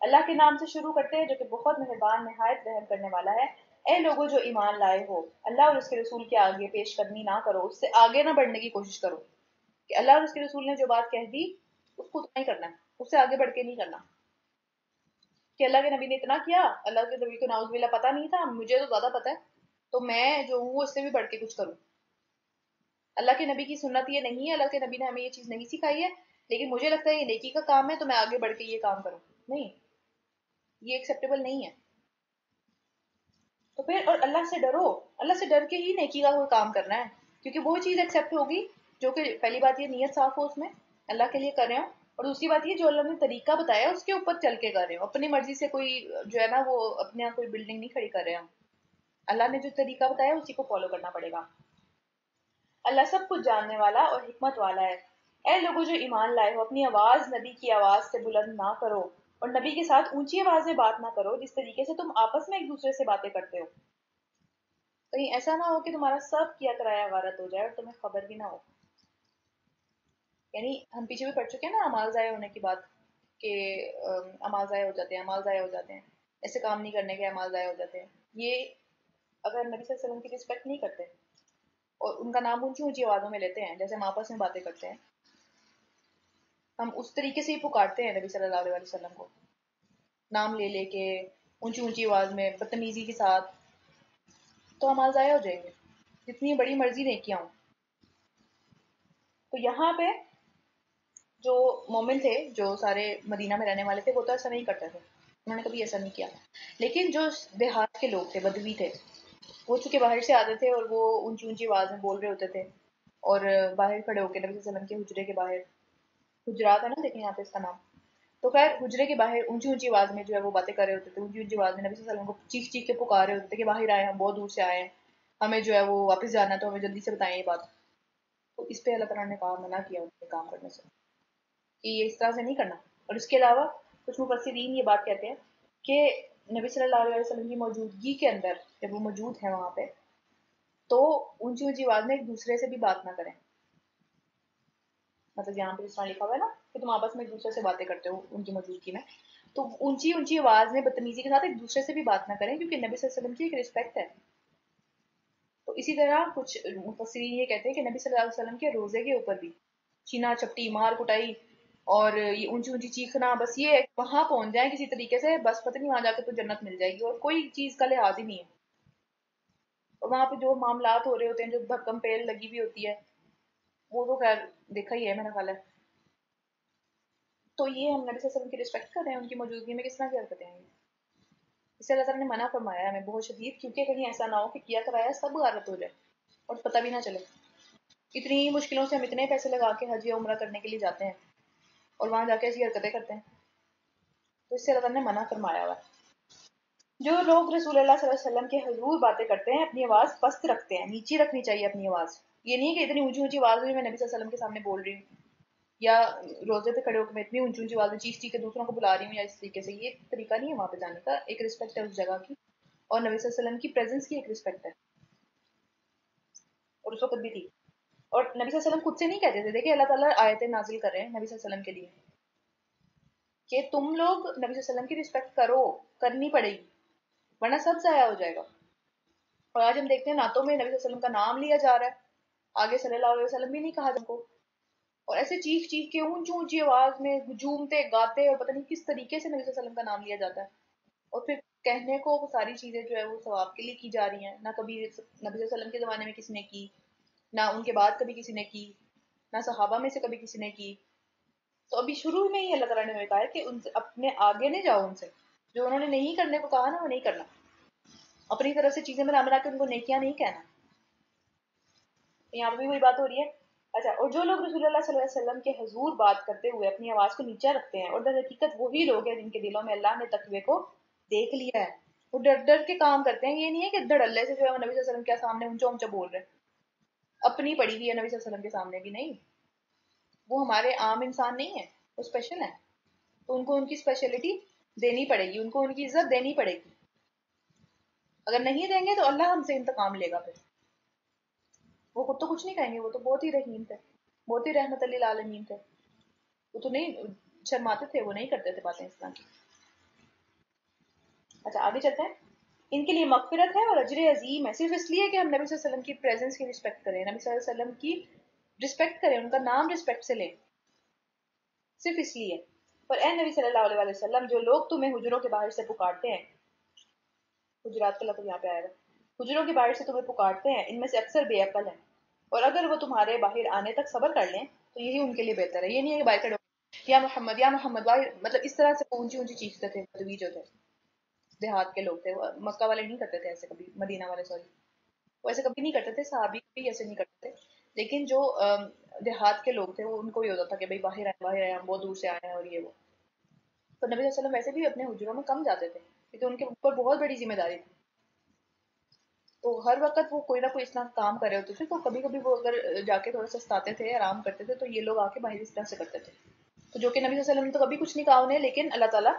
اللہ کے نام سے شروع کرتے ہیں جو کہ بہت مہربان نہایت رحم کرنے والا ہے. اے لوگوں جو ایمان لائے ہو، اللہ اور اس کے رسول کے آگے پیش قدمی نہ کرو، اس سے آگے نہ بڑھنے کی کوشش کرو. کہ اللہ اور اس کے رسول نے جو بات کہہ دی اس کو نہیں کرنا ہے، اس سے آگے بڑھ کے نہیں کرنا. کہ اللہ کے نبی نے اتنا کیا، اللہ کے نبی کو نعوذ باللہ پتہ نہیں تھا، مجھے تو زیادہ پتہ ہے تو میں جو ہوں اس سے بھی بڑھ کے کچھ کروں. اللہ کے نبی کی سنت یہ نہیں ہے، اللہ کے نبی نے ہمیں یہ چیز نہیں سکھائی ہے، لیکن مجھے لگتا ہے یہ نیکی کا کام ہے تو میں آگے بڑھ کے یہ کام کروں. نہیں، یہ ایکسیپٹیبل نہیں ہے. تو پھر اور اللہ سے ڈرو، اللہ سے ڈر کے ہی نیکی کا کوئی کام کرنا ہے، کیونکہ وہ چیز ایکسیپٹ ہوگی جو کہ پہلی بات یہ نیت صاف ہو اس میں، اللہ کے لیے کر رہے ہو، اور دوسری بات یہ جو اللہ نے طریقہ بتایا اس کے اوپر چل کے کر رہے ہو. اپنی مرضی سے کوئی جو ہے نا وہ اپنے یہاں کوئی بلڈنگ نہیں کھڑی کر رہے ہم. اللہ نے جو طریقہ بتایا اسی کو فالو کرنا پڑے گا. اللہ سب کچھ جاننے والا اور حکمت والا ہے. اے لوگوں جو ایمان لائے ہو، اپنی آواز نبی کی آواز سے بلند نہ کرو اور نبی کے ساتھ اونچی آواز میں بات نہ کرو جس طریقے سے تم آپس میں ایک دوسرے سے باتیں کرتے ہو. کہیں ایسا نہ ہو کہ تمہارا سب کیا کرایا غارت ہو جائے اور تمہیں خبر بھی نہ ہو. یعنی ہم پیچھے بھی پڑ چکے ہیں نا اعمال ضائع ہونے کی بات، کہ اعمال ضائع ہو جاتے ہیں، اعمال ضائع ہو جاتے ہیں، ایسے کام نہیں کرنے کے اعمال ضائع ہو جاتے ہیں. یہ اگر نبی صلی اللہ علیہ وسلم کی رسپیکٹ نہیں کرتے اور ان کا نام اونچی اونچی آوازوں میں لیتے ہیں جیسے ہم آپس میں باتیں کرتے ہیں، ہم اس طریقے سے ہی پکارتے ہیں نبی صلی اللہ علیہ وسلم کو نام لے لے کے اونچی اونچی آواز میں بدتمیزی کے ساتھ، تو اعمال ضائع ہو جائیں گے جتنی بڑی مرضی نیکیاں ہوں. تو یہاں پہ جو مومن تھے، جو سارے مدینہ میں رہنے والے تھے، وہ تو ایسا نہیں کرتے تھے، انہوں نے کبھی ایسا نہیں کیا. لیکن جو دیہات کے لوگ تھے، بدوی تھے، وہ چونکہ باہر سے آتے تھے اور وہ اونچی اونچی آواز میں بول رہے ہوتے تھے اور باہر کھڑے ہو کے نبی صلی اللہ علیہ وسلم کے حجرے کے باہر، حجرات ہے نا دیکھیں یہاں پہ اس کا نام، تو خیر حجرے کے باہر اونچی اونچی آواز میں جو ہے وہ باتیں کر رہے ہوتے تھے، اونچی اونچی آواز میں نبی صلی اللہ علیہ وسلم کو چیخ چیخ کے پکار رہے ہوتے تھے کہ باہر آئے، ہم بہت دور سے آئے ہیں، ہمیں جو ہے وہ واپس جانا ہے تو ہمیں جلدی سے بتائیں یہ بات. تو اس پہ اللہ تعالیٰ نے کہا، منع کیا ان کے کام کرنے سے کہ یہ اس طرح سے نہیں کرنا. اور اس کے علاوہ کچھ مفسرین یہ بات کہتے ہیں کہ نبی صلی اللہ علیہ وسلم کی موجودگی کے اندر جب وہ موجود ہیں وہاں پہ تو اونچی اونچی آواز میں ایک دوسرے سے بھی بات نہ کریں. مطلب یہاں پہ جس طرح لکھا ہوا ہے نا کہ تم آپس میں ایک دوسرے سے باتیں کرتے ہو ان کی موجودگی میں، تو اونچی اونچی آواز میں بدتمیزی کے ساتھ ایک دوسرے سے بھی بات نہ کریں کیونکہ نبی صلی اللہ علیہ وسلم کی ایک رسپیکٹ ہے. تو اسی طرح کچھ مفسرین یہ کہتے ہیں کہ نبی صلی اللہ علیہ وسلم کے روزے کے اوپر بھی چینا چپٹی مار کٹائی اور یہ اونچی اونچی چیخنا، بس یہ وہاں پہنچ جائیں کسی طریقے سے، بس پتہ نہیں وہاں جا کے تو جنت مل جائے گی اور کوئی چیز کا لحاظ ہی نہیں ہے. اور وہاں پہ جو معاملات ہو رہے ہوتے ہیں، جو دھکم پیل لگی ہوئی ہوتی ہے، وہ تو خیر دیکھا ہی ہے میں نے خیال ہے. تو یہ ہم نبی صلی اللہ علیہ وسلم کی رسپیکٹ کر رہے ہیں ان کی موجودگی میں، کس طرح کی حرکتیں ہیں. اس سے اللہ تعالیٰ نے منع فرمایا ہے ہمیں بہت شدید، کیونکہ کہیں ایسا نہ ہو کہ کیا کرایا سب غارت ہو جائے اور پتہ بھی نہ چلے. اتنی مشکلوں سے ہم اتنے پیسے لگا کے حج یا عمرہ کرنے کے لیے جاتے ہیں اور وہاں جا کے ایسی حرکتیں کرتے ہیں، تو اس سے اللہ تعالیٰ نے منع فرمایا ہوا ہے. جو لوگ رسول اللہ صلی اللہ علیہ وسلم کے حضور باتیں کرتے ہیں اپنی آواز پست رکھتے ہیں، نیچی رکھنی چاہیے اپنی آواز. یہ نہیں کہ اتنی اونچی اونچی آواز میں نبی صلی اللہ علیہ وسلم کے سامنے بول رہی ہوں یا روزے پہ کھڑے ہو کے میں اتنی اونچی اونچی آواز میں چیخ چیخ کے دوسروں کو بلا رہی ہوں یا اس طریقے سے. یہ طریقہ نہیں ہے وہاں پہ جانے کا. ایک رسپیکٹ ہے اس جگہ کی اور نبی صلی اللہ علیہ وسلم کی پریزنس کی ایک رسپیکٹ ہے، اور اس وقت بھی تھی. اور نبی صلی اللہ علیہ وسلم خود سے نہیں کہتے تھے، دیکھیں اللہ تعالیٰ آیتیں نازل کر رہے ہیں نبی صلی اللہ علیہ وسلم کے لیے کہ تم لوگ نبی صلی اللہ علیہ وسلم کی رسپیکٹ کرو، کرنی پڑے گی ورنہ سب ضائع ہو جائے گا. اور آج ہم دیکھتے ہیں نعتوں میں نبی صلی اللہ علیہ وسلم کا نام لیا جا رہا ہے، آگے صلی اللہ علیہ وسلم بھی نہیں کہا جن کو، اور ایسے چیخ چیخ کے اونچی اونچی آواز میں جھومتے گاتے اور پتہ نہیں کس طریقے سے نبی صلی اللہ علیہ وسلم کا نام لیا جاتا ہے. اور پھر کہنے کو وہ ساری چیزیں جو ہے وہ ثواب کے لیے کی جا رہی ہیں. نہ کبھی نبی صلی اللہ علیہ وسلم کے زمانے میں کسی نے کی، نہ ان کے بعد کبھی کسی نے کی، نہ صحابہ میں سے کبھی کسی نے کی. تو ابھی شروع میں ہی اللہ تعالیٰ نے کہا ہے کہ ان سے اپنے آگے نہیں جاؤ، ان سے جو انہوں نے نہیں کرنے کو کہا نا وہ نہیں کرنا، اپنی طرف سے چیزیں بنا کے ان کو نیکیاں نہیں کہنا. یہاں پہ بھی وہی بات ہو رہی ہے. اچھا، اور جو لوگ رسول اللہ صلی اللہ علیہ وسلم کے حضور بات کرتے ہوئے اپنی آواز کو نیچا رکھتے ہیں، اور در حقیقت وہی لوگ ہیں جن کے دلوں میں اللہ نے تقوی کو دیکھ لیا ہے. وہ ڈر ڈر کے کام کرتے ہیں. یہ نہیں ہے کہ دھڑلے سے جو ہے وہ نبی صلی اللہ علیہ وسلم کے سامنے اونچا اونچا بول رہے ہیں، اپنی پڑی ہوئی ہے نبی صلی اللہ علیہ وسلم کے سامنے بھی نہیں. وہ ہمارے عام انسان نہیں ہیں، وہ اسپیشل ہیں، تو ان کو ان کی اسپیشلٹی دینی پڑے گی، ان کو ان کی عزت دینی پڑے گی. اگر نہیں دیں گے تو اللہ ہم سے انتقام لے گا. پھر وہ خود تو کچھ نہیں کہیں گے، وہ تو بہت ہی رحیم تھے، بہت ہی رحمت للعالمین تھے. وہ تو نہیں شرماتے تھے، وہ نہیں کرتے تھے باتیں اس طرح کی. اچھا آگے چلتے ہیں. ان کے لیے مغفرت ہے اور اجر عظیم ہے، صرف اس لیے کہ ہم نبی صلی اللہ علیہ وسلم کی پریزنس کی رسپیکٹ کریں، نبی صلی اللہ علیہ وسلم کی رسپیکٹ کریں، ان کا نام رسپیکٹ سے لیں، صرف اس لیے. پر اے نبی صلی اللہ علیہ وسلم، جو لوگ تمہیں حجروں کے باہر سے پکارتے ہیں، حجرات کا لفظ یہاں پہ آیا ہے، حجروں کے باہر سے تمہیں پکارتے ہیں، ان میں سے اکثر بے عقل ہیں، اور اگر وہ تمہارے باہر آنے تک صبر کر لیں تو یہی ان کے لیے بہتر ہے. یہ نہیں ہے کہ باہر کھڑے ہو، یا محمد باہر، مطلب اس طرح سے اونچی اونچی چیختے تھے. بدوی جو تھے، دیہات کے لوگ تھے، وہ مکہ والے نہیں کرتے تھے ایسے کبھی، مدینہ والے سوری، وہ ایسے کبھی نہیں کرتے تھے، صحابی بھی ایسے نہیں کرتے تھے. لیکن جو دیہات کے لوگ تھے وہ ان کو یہ ہوتا تھا کہ بھائی باہر آئے ہم بہت دور سے آئے ہیں اور یہ وہ. تو نبی صلی اللہ علیہ وسلم ویسے بھی اپنے حجروں میں کم جاتے تھے کیونکہ ان کے اوپر بہت بڑی ذمہ داری تھی. تو ہر وقت وہ کوئی نہ کوئی اس طرح کام کر رہے ہوتے تھے. تو کبھی کبھی وہ اگر جا کے تھوڑا سا ستاتے تھے، آرام کرتے تھے، تو یہ لوگ آ کے باہر اس طرح سے کرتے تھے. تو جو کہ نبی صلی اللہ علیہ وسلم نے تو کبھی کچھ نہیں کہا انہیں، لیکن اللہ تعالیٰ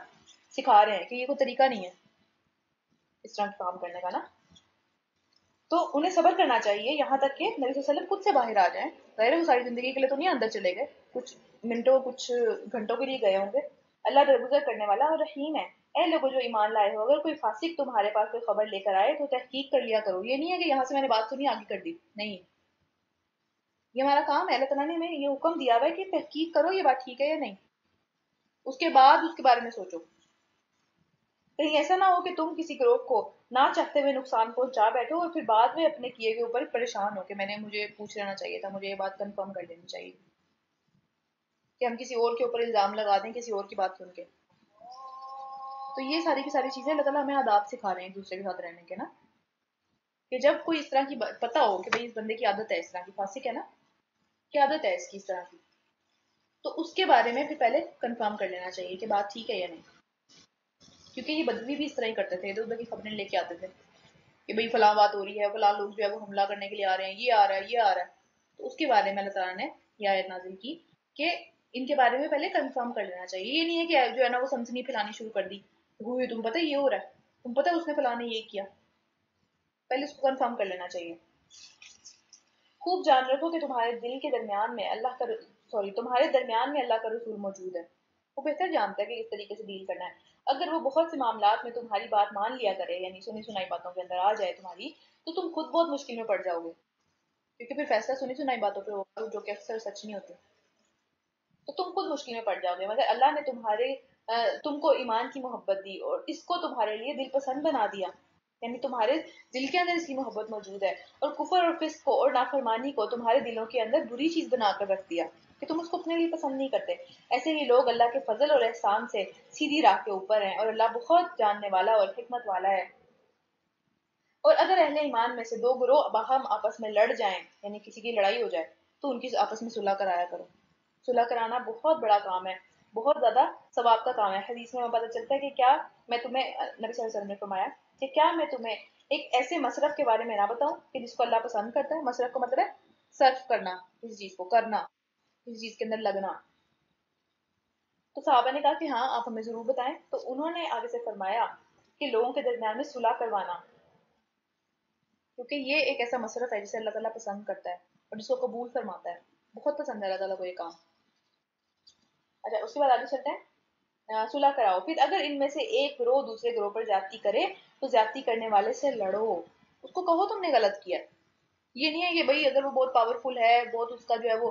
سکھا رہے ہیں کہ یہ کوئی طریقہ نہیں ہے اس طرح کام کرنے کا نا. تو انہیں صبر کرنا چاہیے یہاں تک کہ نبی صلی اللہ علیہ وسلم خود سے باہر آ جائیں. ظاہر ہے وہ ساری زندگی کے لیے تو نہیں اندر چلے گئے، کچھ منٹوں کچھ گھنٹوں کے لیے گئے ہوں گے. اللہ درگزر کرنے والا اور رحیم ہے. اے لوگوں جو ایمان لائے ہو، اگر کوئی فاسق تمہارے پاس کوئی خبر لے کر آئے تو تحقیق کر لیا کرو. یہ نہیں ہے کہ یہاں سے میں نے بات سنی آگے کر دی، نہیں، یہ ہمارا کام ہے. اللہ تعالیٰ نے ہمیں یہ حکم دیا ہوا ہے کہ تحقیق کرو یہ بات ٹھیک ہے یا نہیں، اس کے بعد اس کے بارے میں سوچو. کہیں ایسا نہ ہو کہ تم کسی گروہ کو نہ چاہتے ہوئے نقصان پہنچا بیٹھو اور پھر بعد میں اپنے کیے کے اوپر پریشان ہو کہ مجھے پوچھ لینا چاہیے تھا، مجھے یہ بات کنفرم کر لینی چاہیے، کہ ہم کسی اور کے اوپر الزام لگا دیں کسی اور کی بات سن کے. تو یہ ساری کی ساری چیزیں اللہ تعالیٰ ہمیں آداب سکھا رہے ہیں ایک دوسرے کے ساتھ رہنے کے نا. کہ جب کوئی اس طرح کی پتہ ہو کہ بھئی اس بندے کی عادت ہے اس طرح کی، فاسق ہے نا، کی عادت ہے اس کی اس طرح کی، تو اس کے بارے میں بھی پہلے کنفرم کر لینا چاہیے کہ بات ٹھیک ہے یا نہیں. کیونکہ یہ بدوی بھی اس طرح ہی کرتے تھے، ادھر ادھر کی خبریں لے کے آتے تھے کہ بھئی فلاں بات ہو رہی ہے، فلاں لوگ جو ہے وہ حملہ کرنے کے لیے آ رہے ہیں، یہ آ رہا ہے، یہ آ رہا ہے. تو اس کے بارے میں اللہ تعالیٰ نے یہ آیت نازل کی کہ ان کے بارے میں پہلے کنفرم کر لینا چاہیے. یہ نہیں ہے کہ جو ہے نا وہ سنسنی پھیلانی شروع کر دی، ہوئی تم پتہ یہ ہو رہا ہے، تم پتہ اس نے فلاں نے یہ کیا. پہلے اس کو کنفرم کر لینا چاہیے. خوب جان رکھو کہ تمہارے دل کے درمیان میں تمہارے درمیان میں اللہ کا رسول موجود ہے. وہ بہتر جانتا ہے کہ کس طریقے سے ڈیل کرنا ہے. اگر وہ بہت سے معاملات میں تمہاری بات مان لیا کرے، یعنی سنی سنائی باتوں کے اندر آ جائے تمہاری، تو تم خود بہت مشکل میں پڑ جاؤ گے. کیونکہ پھر فیصلہ سنی سنائی باتوں پہ ہوگا جو کہ اکثر سچ نہیں ہوتے. تو تم خود مشکل میں پڑ جاؤ گے. مگر اللہ نے تم کو ایمان کی محبت دی اور اس کو تمہارے لیے دل پسند بنا دیا، یعنی تمہارے دل کے اندر اس کی محبت موجود ہے. اور کفر اور فسق کو اور نافرمانی کو تمہارے دلوں کے اندر بری چیز بنا کر رکھ دیا کہ تم اس کو اپنے لیے پسند نہیں کرتے. ایسے ہی لوگ اللہ کے فضل اور احسان سے سیدھی راہ کے اوپر ہیں، اور اللہ بہت جاننے والا اور حکمت والا ہے. اور اگر اہل ایمان میں سے دو گروہ باہم آپس میں لڑ جائیں، یعنی کسی کی لڑائی ہو جائے، تو ان کی آپس میں صلح کرایا کرو. صلح کرانا بہت بڑا کام ہے، بہت زیادہ ثواب کا کام ہے. حدیث میں پتہ چلتا ہے کہ کیا میں تمہیں، نبی صلی اللہ علیہ وسلم نے فرمایا کہ کیا میں تمہیں ایک ایسے مصرف کے بارے میں نہ بتاؤں کہ جس کو اللہ پسند کرتا ہے. مصرف کا مطلب ہے صرف کرنا، کسی چیز کو کرنا، کسی چیز کے اندر لگنا. تو صحابہ نے کہا کہ ہاں آپ ہمیں ضرور بتائیں. تو انہوں نے آگے سے فرمایا کہ لوگوں کے درمیان میں صلح کروانا، کیونکہ یہ ایک ایسا مصرف ہے جسے اللہ تعالیٰ پسند کرتا ہے اور جس کو قبول فرماتا ہے. بہت پسند ہے اللہ تعالیٰ کو یہ کام. اچھا اس کے بعد آگے چلتے ہیں. صلح کراؤ. پھر اگر ان میں سے ایک گروہ دوسرے گروہ پر زیادتی کرے تو زیادتی کرنے والے سے لڑو. اس کو کہو تم نے غلط کیا. یہ نہیں ہے کہ بھئی اگر وہ بہت پاورفل ہے، بہت اس کا جو ہے وہ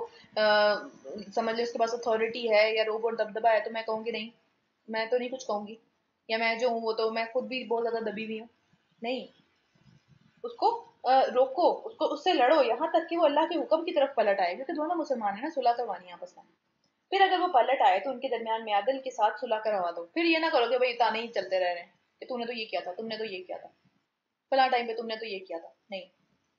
سمجھ لیں اس کے پاس اتھارٹی ہے یا روب اور دبدبہ ہے، تو میں کہوں گی نہیں، میں تو نہیں کچھ کہوں گی، یا میں جو ہوں وہ تو میں خود بھی بہت زیادہ دبی ہوئی ہوں. نہیں، اس کو روکو، اس سے لڑو یہاں تک کہ وہ اللہ کے حکم کی طرف پلٹ آئے، کیونکہ دونوں مسلمان ہیں نا، صلح کروانی ہے آپس میں. پھر اگر وہ پلٹ آئے تو ان کے درمیان میں عدل کے ساتھ صلح کروا دو. پھر یہ نہ کرو کہ بھئی تانے ہی چلتے رہ رہے ہیں کہ تم نے تو یہ کیا تھا، تم نے تو یہ کیا تھا، فلاں ٹائم پہ تم نے تو یہ کیا تھا. نہیں،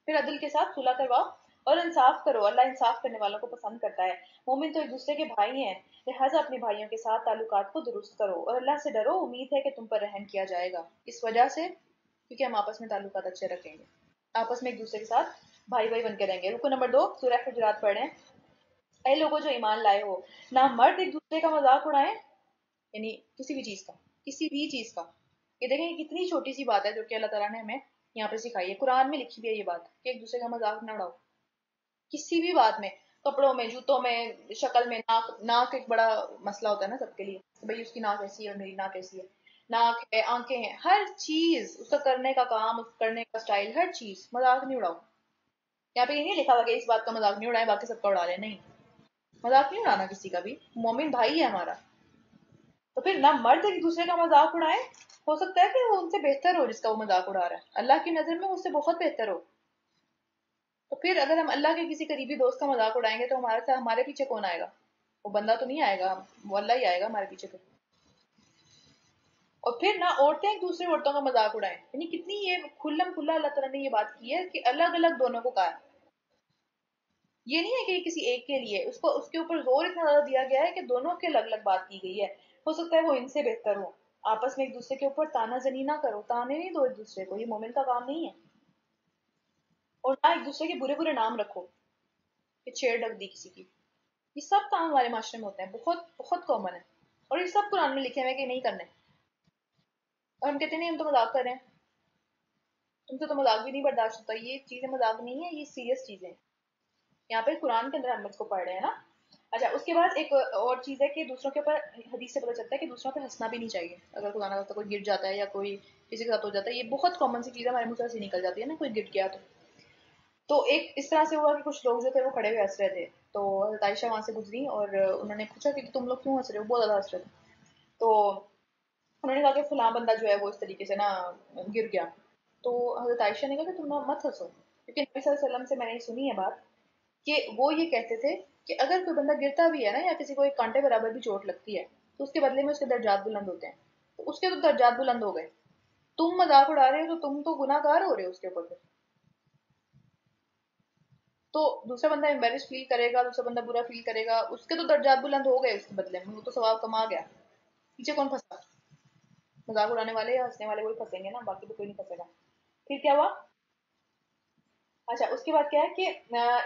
پھر عدل کے ساتھ صلح کرواؤ اور انصاف کرو. اللہ انصاف کرنے والوں کو پسند کرتا ہے. مومن تو ایک دوسرے کے بھائی ہیں، لہٰذا اپنے بھائیوں کے ساتھ تعلقات کو درست کرو اور اللہ سے ڈرو. امید ہے کہ تم پر رحم کیا جائے گا، اس وجہ سے کیونکہ ہم آپس میں تعلقات اچھے رکھیں گے، آپس میں ایک دوسرے کے ساتھ بھائی بھائی بن کے رہیں گے. رکو نمبر 2 سورہ حجرات پڑھ رہے ہیں. اے لوگوں جو ایمان لائے ہو، نہ مرد ایک دوسرے کا مذاق اڑائیں، یعنی کسی بھی چیز کا، کسی بھی چیز کا. یہ دیکھیں یہ کتنی چھوٹی سی بات ہے جو کہ اللہ تعالیٰ نے ہمیں یہاں پہ سکھائی ہے. قرآن میں لکھی بھی ہے یہ بات کہ ایک دوسرے کا مذاق نہ اڑاؤ کسی بھی بات میں. کپڑوں میں، جوتوں میں، شکل میں. ناک ایک بڑا مسئلہ ہوتا ہے نا سب کے لیے، بھئی اس کی ناک ایسی ہے اور میری ناک ایسی ہے. ناک ہے، آنکھیں ہیں، ہر چیز اس کا کرنے کا کام، اس کرنے کا سٹائل، ہر چیز. مذاق نہیں اڑاؤ. یہاں پہ یہ نہیں لکھا ہوا کہ اس بات کا مذاق نہیں اڑائے باقی سب کا اڑا لیں. نہیں، مذاق نہیں اڑانا کسی کا بھی. مومن بھائی ہے ہمارا. تو پھر نہ مرد ایک دوسرے کا مذاق اڑائے. ہو سکتا ہے کہ وہ ان سے بہتر ہو جس کا وہ مذاق اڑا رہا ہے، اللہ کی نظر میں اس سے بہت بہتر ہو. تو پھر اگر ہم اللہ کے کسی قریبی دوست کا مذاق اڑائیں گے تو ہمارے پیچھے کون آئے گا؟ وہ بندہ تو نہیں آئے گا، وہ اللہ ہی آئے گا ہمارے پیچھے. اور پھر نہ عورتیں ایک دوسری عورتوں کا مذاق اڑائیں. یعنی کتنی یہ کھلم کھلا اللہ تعالیٰ نے یہ بات کی ہے کہ الگ الگ دونوں کو کہا ہے. یہ نہیں ہے کہ یہ کسی ایک کے لیے، اس کے اوپر زور اتنا زیادہ دیا گیا ہے کہ دونوں کے الگ الگ بات کی گئی ہے. ہو سکتا ہے وہ ان سے بہتر ہو. آپس میں ایک دوسرے کے اوپر تانا زنی نہ کرو، تانے نہیں دو ایک دوسرے کو، یہ مومن کا کام نہیں ہے. اور نہ ایک دوسرے کے برے برے نام رکھو کہ چھیڑ ڈک دی کسی کی. یہ سب کام ہمارے معاشرے میں ہوتے ہیں، بہت بہت کامن ہے، اور یہ سب قرآن میں لکھے ہوئے ہیں کہ نہیں کرنے، اور ہم کہتے ہیں نہیں ہم تو مذاق کر رہے ہیں، تم سے تو مذاق بھی نہیں برداشت ہوتا. یہ چیزیں مذاق نہیں ہے، یہ سیریس چیزیں ہیں. یہاں پہ قرآن کے اندر ہم اس کو پڑھ رہے ہیں نا. اچھا اس کے بعد ایک اور چیز ہے کہ دوسروں کے اوپر، حدیث سے پتہ چلتا ہے کہ دوسروں پہ ہنسنا بھی نہیں چاہیے. اگر خدا نہ خاصہ کوئی گر جاتا ہے یا کوئی کسی کے ساتھ ہو جاتا ہے، یہ بہت کامن سی چیز ہے، ہمارے منہ سے ہنسی نکل جاتی ہے نا کوئی گر گیا تو ایک اس طرح سے ہوا کہ کچھ لوگ جو تھے وہ کھڑے ہوئے ہنس رہے تھے. تو حضرت عائشہ وہاں سے گزری اور انہوں نے پوچھا کہ تم لوگ کیوں ہنس رہے ہو، بہت زیادہ ہنس رہے تھے. تو انہوں نے کہا کہ فلاں بندہ جو ہے وہ اس طریقے سے نا گر گیا. تو حضرت عائشہ نے کہا کہ تم نہ مت ہنسو، کیونکہ نبی صلی اللہ علیہ وسلم سے میں نے سنی ہے بات کہ وہ یہ کہتے تھے کہ اگر کوئی بندہ گرتا بھی ہے نا یا کسی کو ایک کانٹے برابر بھی چوٹ لگتی ہے تو اس کے بدلے میں اس کے درجات بلند ہوتے ہیں. تو اس کے تو درجات بلند ہو گئے، تم مذاق اڑا رہے ہو تو تم تو گناہ گار ہو رہے ہو اس کے اوپر پھر. تو دوسرا بندہ امبیرس فیل کرے گا، دوسرا بندہ برا فیل کرے گا، اس کے تو درجات بلند ہو گئے اس کے بدلے میں، وہ تو ثواب کما گیا. پیچھے کون پھنسا؟ مذاق اڑانے والے یا ہنسنے والے وہی پھنسیں گے نا، باقی تو کوئی نہیں پھنسے گا. پھر کیا ہوا؟ اچھا اس کے بعد کیا ہے کہ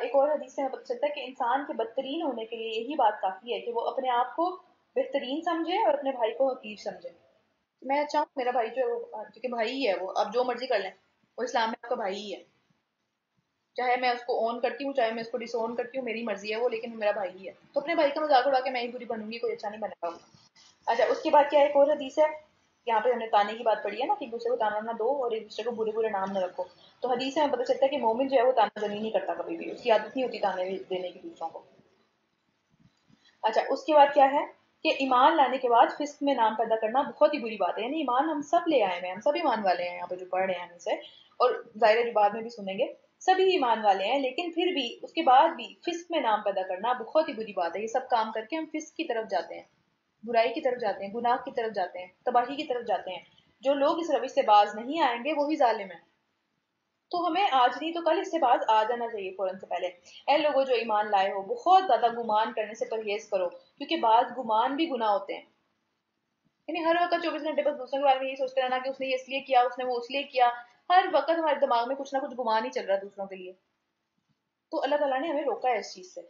ایک اور حدیث سے ہمیں پتہ چلتا ہے کہ انسان کے بدترین ہونے کے لیے یہی بات کافی ہے کہ وہ اپنے آپ کو بہترین سمجھے اور اپنے بھائی کو حقیر سمجھے. میں چاہوں میرا بھائی جو ہے وہ کیونکہ بھائی ہی ہے، وہ آپ جو مرضی کر لیں، وہ اسلام میں آپ کا بھائی ہی ہے. چاہے میں اس کو اون کرتی ہوں چاہے میں اس کو ڈس اون کرتی ہوں، میری مرضی ہے وہ، لیکن وہ میرا بھائی ہی ہے. تو اپنے بھائی کا مذاق اڑا کے میں ہی بری بنوں گی، کوئی اچھا نہیں بنے گا. اچھا اس کے بعد کیا ایک اور حدیث ہے، یہاں پہ ہم نے تانے کی بات پڑھی ہے نا کہ ایک دوسرے کو تانا نہ دو اور ایک دوسرے کو برے برے نام نہ رکھو. تو حدیث سے ہمیں پتہ چلتا ہے کہ مومن جو ہے وہ تانا زنی نہیں کرتا کبھی بھی، اس کی عادت نہیں ہوتی تانے دینے کی دوسروں کو. اچھا اس کے بعد کیا ہے کہ ایمان لانے کے بعد فسق میں نام پیدا کرنا بہت ہی بری بات ہے. یعنی ایمان ہم سب لے آئے ہیں، ہم سب ایمان والے ہیں یہاں پہ جو پڑھ رہے ہیں ہم سے، اور ظاہر ہے جو بعد میں بھی سنیں گے سبھی ایمان والے ہیں، لیکن پھر بھی اس کے بعد بھی فسق میں نام پیدا کرنا بہت ہی بری بات ہے. یہ سب کام کر کے ہم فسق کی طرف جاتے ہیں، برائی کی طرف جاتے ہیں، گناہ کی طرف جاتے ہیں، تباہی کی طرف جاتے ہیں. جو لوگ اس روش سے باز نہیں آئیں گے وہی ظالم ہیں. تو ہمیں آج نہیں تو کل اس سے باز آ جانا چاہیے فوراً سے پہلے. اے لوگوں جو ایمان لائے ہو بہت زیادہ گمان کرنے سے پرہیز کرو، کیونکہ بعض گمان بھی گناہ ہوتے ہیں. یعنی ہر وقت 24 گھنٹے بس دوسروں کے بارے میں یہی سوچتے رہنا کہ اس نے یہ اس لیے کیا، اس نے وہ اس لیے کیا. ہر وقت ہمارے دماغ میں کچھ نہ کچھ گمان ہی چل رہا ہے دوسروں کے لیے. تو اللہ تعالیٰ نے ہمیں روکا ہے اس چیز سے.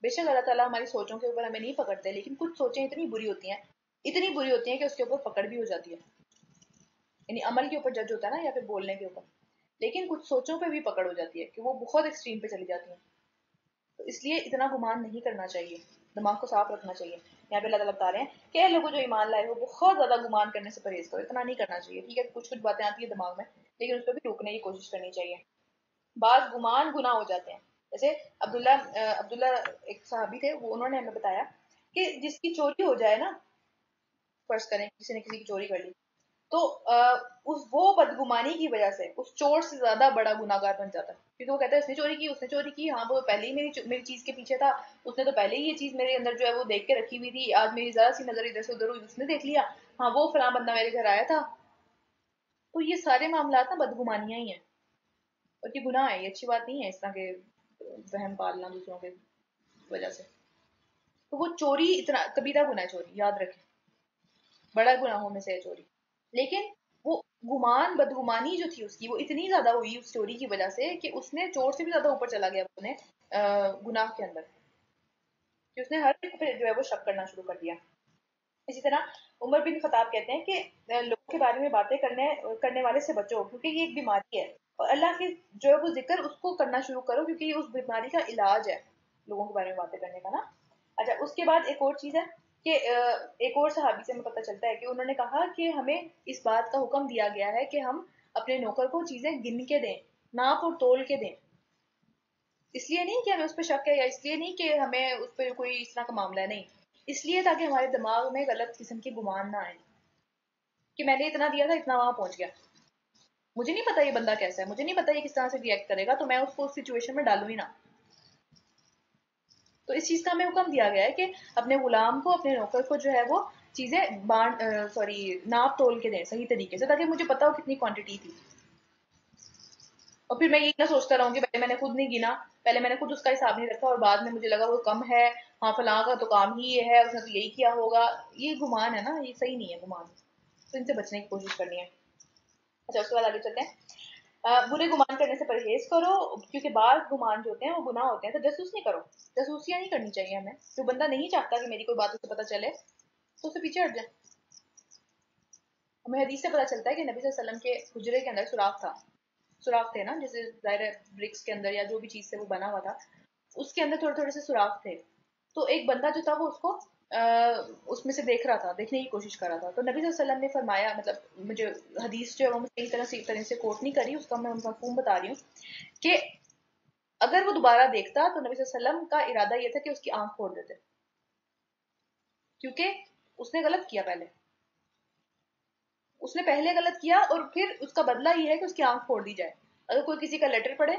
بے شک اللہ تعالیٰ ہماری سوچوں کے اوپر ہمیں نہیں پکڑتے، لیکن کچھ سوچیں اتنی بری ہوتی ہیں، اتنی بری ہوتی ہیں کہ اس کے اوپر پکڑ بھی ہو جاتی ہے. یعنی عمل کے اوپر جج ہوتا ہے نا یا پھر بولنے کے اوپر، لیکن کچھ سوچوں پہ بھی پکڑ ہو جاتی ہے کہ وہ بہت ایکسٹریم پہ چلی جاتی ہیں. تو اس لیے اتنا گمان نہیں کرنا چاہیے، دماغ کو صاف رکھنا چاہیے. یہاں پہ اللہ تعالیٰ بتا رہے ہیں کہ اے لوگوں جو ایمان لائے ہو بہت زیادہ گمان کرنے سے پرہیز کرو. اتنا نہیں کرنا چاہیے، ٹھیک ہے کچھ کچھ باتیں آتی ہیں دماغ میں لیکن اس پہ بھی روکنے کی کوشش کرنی چاہیے. بعض گمان گناہ ہو جاتے ہیں. جیسے عبداللہ ایک صحابی تھے، وہ انہوں نے ہمیں بتایا کہ جس کی چوری ہو جائے نا، فرض کریں کسی نے کسی کی چوری کر لی، تو اس وہ بدگمانی کی وجہ سے اس چور سے زیادہ بڑا گناہ گار بن جاتا ہے. کیونکہ وہ کہتا ہے اس نے چوری کی، اس نے چوری کی، ہاں وہ پہلے ہی میری چیز کے پیچھے تھا، اس نے تو پہلے ہی یہ چیز میرے اندر جو ہے وہ دیکھ کے رکھی ہوئی تھی، آج میری ذرا سی نظر ادھر سے ادھر ہوئی اس نے دیکھ لیا، ہاں وہ فلاں بندہ میرے گھر آیا تھا. تو یہ سارے معاملات نا بدگمانیاں ہی ہیں، اور یہ گناہ ہے، یہ اچھی بات نہیں ہے اس طرح کے وہم پالنا دوسروں کے وجہ سے. تو وہ چوری اتنا کبیرہ گناہ ہے، چوری یاد رکھیں، بڑا گناہوں میں سے ہے چوری. لیکن وہ گمان بدگمانی جو تھی اس کی وہ اتنی زیادہ ہوئی اس چوری کی وجہ سے کہ اس نے چور سے بھی زیادہ اوپر چلا گیا اپنے گناہ کے اندر، کہ اس نے ہر ایک پہ جو ہے وہ شک کرنا شروع کر دیا. اسی طرح عمر بن خطاب کہتے ہیں کہ لوگوں کے بارے میں باتیں کرنے والے سے بچو، کیونکہ یہ ایک بیماری ہے، اور اللہ کے جو ہے وہ ذکر اس کو کرنا شروع کرو کیونکہ یہ اس بیماری کا علاج ہے، لوگوں کے بارے میں باتیں کرنے کا نا. اچھا اس کے بعد ایک اور چیز ہے کہ ایک اور صحابی سے ہمیں پتہ چلتا ہے کہ انہوں نے کہا کہ ہمیں اس بات کا حکم دیا گیا ہے کہ ہم اپنے نوکر کو چیزیں گن کے دیں، ناپ اور تول کے دیں. اس لیے نہیں کہ ہمیں اس پہ شک ہے، یا اس لیے نہیں کہ ہمیں اس پہ کوئی اس طرح کا معاملہ ہے، نہیں، اس لیے تاکہ ہمارے دماغ میں غلط قسم کی گمان نہ آئے کہ میں نے اتنا دیا تھا اتنا وہاں پہنچ گیا، مجھے نہیں پتا یہ بندہ کیسا ہے، مجھے نہیں پتا یہ کس طرح سے ری ایکٹ کرے گا، تو میں اس کو اس سچویشن میں ڈالوں ہی نہ. تو اس چیز کا ہمیں حکم دیا گیا ہے کہ اپنے غلام کو، اپنے نوکر کو جو ہے وہ چیزیں ناپ تول کے دیں صحیح طریقے سے، تاکہ مجھے پتا ہو کتنی کوانٹٹی تھی. اور پھر میں یہ نہ سوچتا رہوں کہ پہلے میں نے خود نہیں گنا، پہلے میں نے خود اس کا حساب نہیں رکھا اور بعد میں مجھے لگا وہ کم ہے، ہاں فلاں کا تو کام ہی یہ ہے، اس نے تو یہی کیا ہوگا. یہ گمان ہے نا، یہ صحیح نہیں ہے گمان، تو ان سے بچنے کی کوشش کرنی ہے. اچھا اس کے بعد آگے چلتے ہیں. برے گمان کرنے سے پرہیز کرو، کیونکہ بعض گمان جو ہوتے ہیں وہ گناہ ہوتے ہیں. تو جاسوس نہیں کرو، جاسوسیاں نہیں کرنی چاہیے ہمیں. جو بندہ نہیں چاہتا کہ میری کوئی بات اسے پتہ چلے تو اسے پیچھے ہٹ جائے. ہمیں حدیث سے پتہ چلتا ہے کہ نبی صلی اللہ علیہ وسلم کے حجرے کے اندر سوراخ تھا، سوراخ تھے نا، جیسے ظاہر ہے برکس کے اندر یا جو بھی چیز سے وہ بنا ہوا تھا اس کے اندر تھوڑے تھوڑے سے سوراخ تھے. تو ایک بندہ جو تھا وہ اس کو اس میں سے دیکھ رہا تھا، دیکھنے کی کوشش کر رہا تھا. تو نبی صلی اللہ علیہ وسلم نے فرمایا، مطلب مجھے حدیث جو ہے وہ میں صحیح طرح سے کوٹ نہیں کر رہی، اس کا میں مفہوم بتا رہی ہوں کہ اگر وہ دوبارہ دیکھتا تو نبی صلی اللہ علیہ وسلم کا ارادہ یہ تھا کہ اس کی آنکھ پھوڑ دیتے، کیونکہ اس نے غلط کیا پہلے، اس نے پہلے غلط کیا اور پھر اس کا بدلہ یہ ہے کہ اس کی آنکھ پھوڑ دی جائے. اگر کوئی کسی کا لیٹر پڑھے،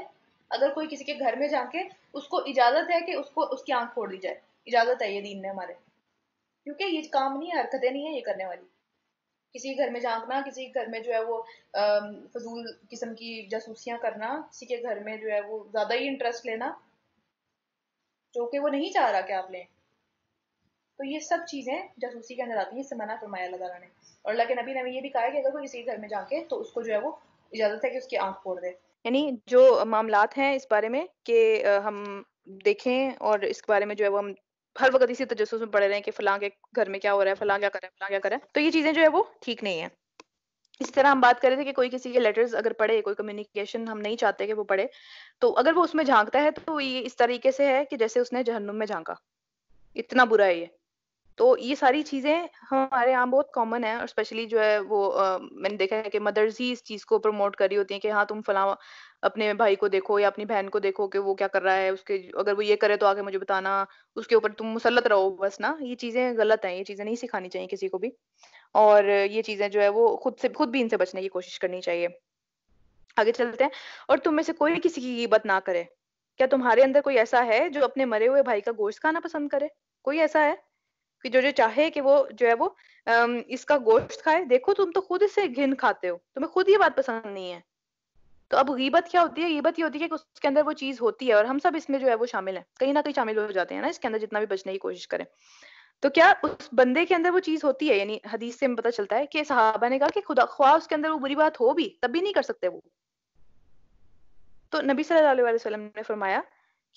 اگر کوئی کسی کے گھر میں جا کے، اس کو اجازت ہے کہ اس کو اس کی آنکھ پھوڑ دی جائے، اجازت ہے یہ دین میں ہمارے. کیونکہ یہ کام نہیں ہے، حرکتیں نہیں ہیں یہ کرنے والی. کسی کے گھر میں جھانکنا، کسی کے گھر میں جو ہے وہ فضول قسم کی جاسوسیاں کرنا، کسی کے گھر میں جو ہے وہ زیادہ ہی انٹرسٹ لینا جو کہ وہ نہیں چاہ رہا کہ آپ لیں. تو یہ سب چیزیں جاسوسی کے اندر آتی ہیں، اس سے منع فرمایا اللہ تعالیٰ نے. اور اللہ کے نبی نے یہ بھی کہا ہے کہ اگر کوئی کسی کے گھر میں جا کے تو اس کو جو ہے وہ اجازت ہے کہ اس کی آنکھ پھوڑ دے. یعنی جو معاملات ہیں اس بارے میں کہ ہم دیکھیں اور اس کے بارے میں جو ہے وہ ہم ہر وقت اسی تجسس میں پڑے رہے ہیں کہ فلاں کے گھر میں کیا ہو رہا ہے، فلاں کیا کر رہا ہے، فلاں کیا کر رہا ہے، تو یہ چیزیں جو ہے وہ ٹھیک نہیں ہیں. اس طرح ہم بات کر رہے تھے کہ کوئی کسی کے لیٹرز اگر پڑھے، کوئی کمیونیکیشن ہم نہیں چاہتے کہ وہ پڑھے، تو اگر وہ اس میں جھانکتا ہے تو یہ اس طریقے سے ہے کہ جیسے اس نے جہنم میں جھانکا. اتنا برا ہے یہ. تو یہ ساری چیزیں ہمارے یہاں بہت کامن ہیں، اور اسپیشلی جو ہے وہ میں نے دیکھا ہے کہ مدرز ہی اس چیز کو پروموٹ کر رہی ہوتی ہیں کہ ہاں تم فلاں اپنے بھائی کو دیکھو یا اپنی بہن کو دیکھو کہ وہ کیا کر رہا ہے، اس کے اگر وہ یہ کرے تو آگے مجھے بتانا، اس کے اوپر تم مسلط رہو بس نا. یہ چیزیں غلط ہیں، یہ چیزیں نہیں سکھانی چاہیے کسی کو بھی، اور یہ چیزیں جو ہے وہ خود بھی ان سے بچنے کی کوشش کرنی چاہیے. آگے چلتے ہیں. اور تم میں سے کوئی کسی کی غیبت نہ کرے. کیا تمہارے اندر کوئی ایسا ہے جو اپنے مرے ہوئے بھائی کا گوشت کھانا پسند کرے؟ کوئی ایسا ہے کہ جو چاہے کہ وہ جو ہے وہ اس کا گوشت کھائے؟ دیکھو تم تو خود اس سے گھن کھاتے ہو، تمہیں خود یہ بات پسند نہیں ہے. تو اب غیبت کیا ہوتی ہے؟ غیبت یہ ہوتی ہے کہ اس کے اندر وہ چیز ہوتی ہے، اور ہم سب اس میں جو ہے وہ شامل ہیں، کہیں نہ کہیں شامل ہو جاتے ہیں نا اس کے اندر، جتنا بھی بچنے کی کوشش کریں. تو کیا اس بندے کے اندر وہ چیز ہوتی ہے؟ یعنی حدیث سے ہمیں پتہ چلتا ہے کہ صحابہ نے کہا کہ خدا خواہ اس کے اندر وہ بری بات ہو بھی تب بھی نہیں کر سکتے وہ. تو نبی صلی اللہ علیہ وسلم نے فرمایا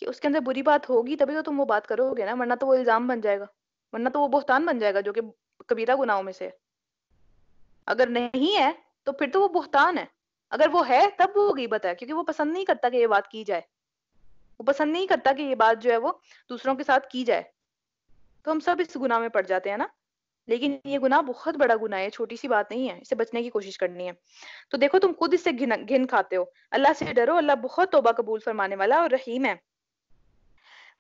کہ اس کے اندر بری بات ہوگی تبھی تو تم وہ بات کرو گے نا، ورنہ تو وہ الزام بن جائے گا، ورنہ تو وہ بہتان بن جائے گا جو کہ کبیرہ گناہوں میں سے. اگر نہیں ہے تو پھر تو وہ بہتان ہے، اگر وہ ہے تب وہ غیبت ہے، کیونکہ وہ پسند نہیں کرتا کہ یہ بات کی جائے، وہ پسند نہیں کرتا کہ یہ بات جو ہے وہ دوسروں کے ساتھ کی جائے. تو ہم سب اس گناہ میں پڑ جاتے ہیں نا. لیکن یہ گناہ بہت بڑا گناہ ہے، چھوٹی سی بات نہیں ہے، اس سے بچنے کی کوشش کرنی ہے. تو دیکھو تم خود اس سے گھن کھاتے ہو. اللہ سے ڈرو، اللہ بہت توبہ قبول فرمانے والا اور رحیم ہے.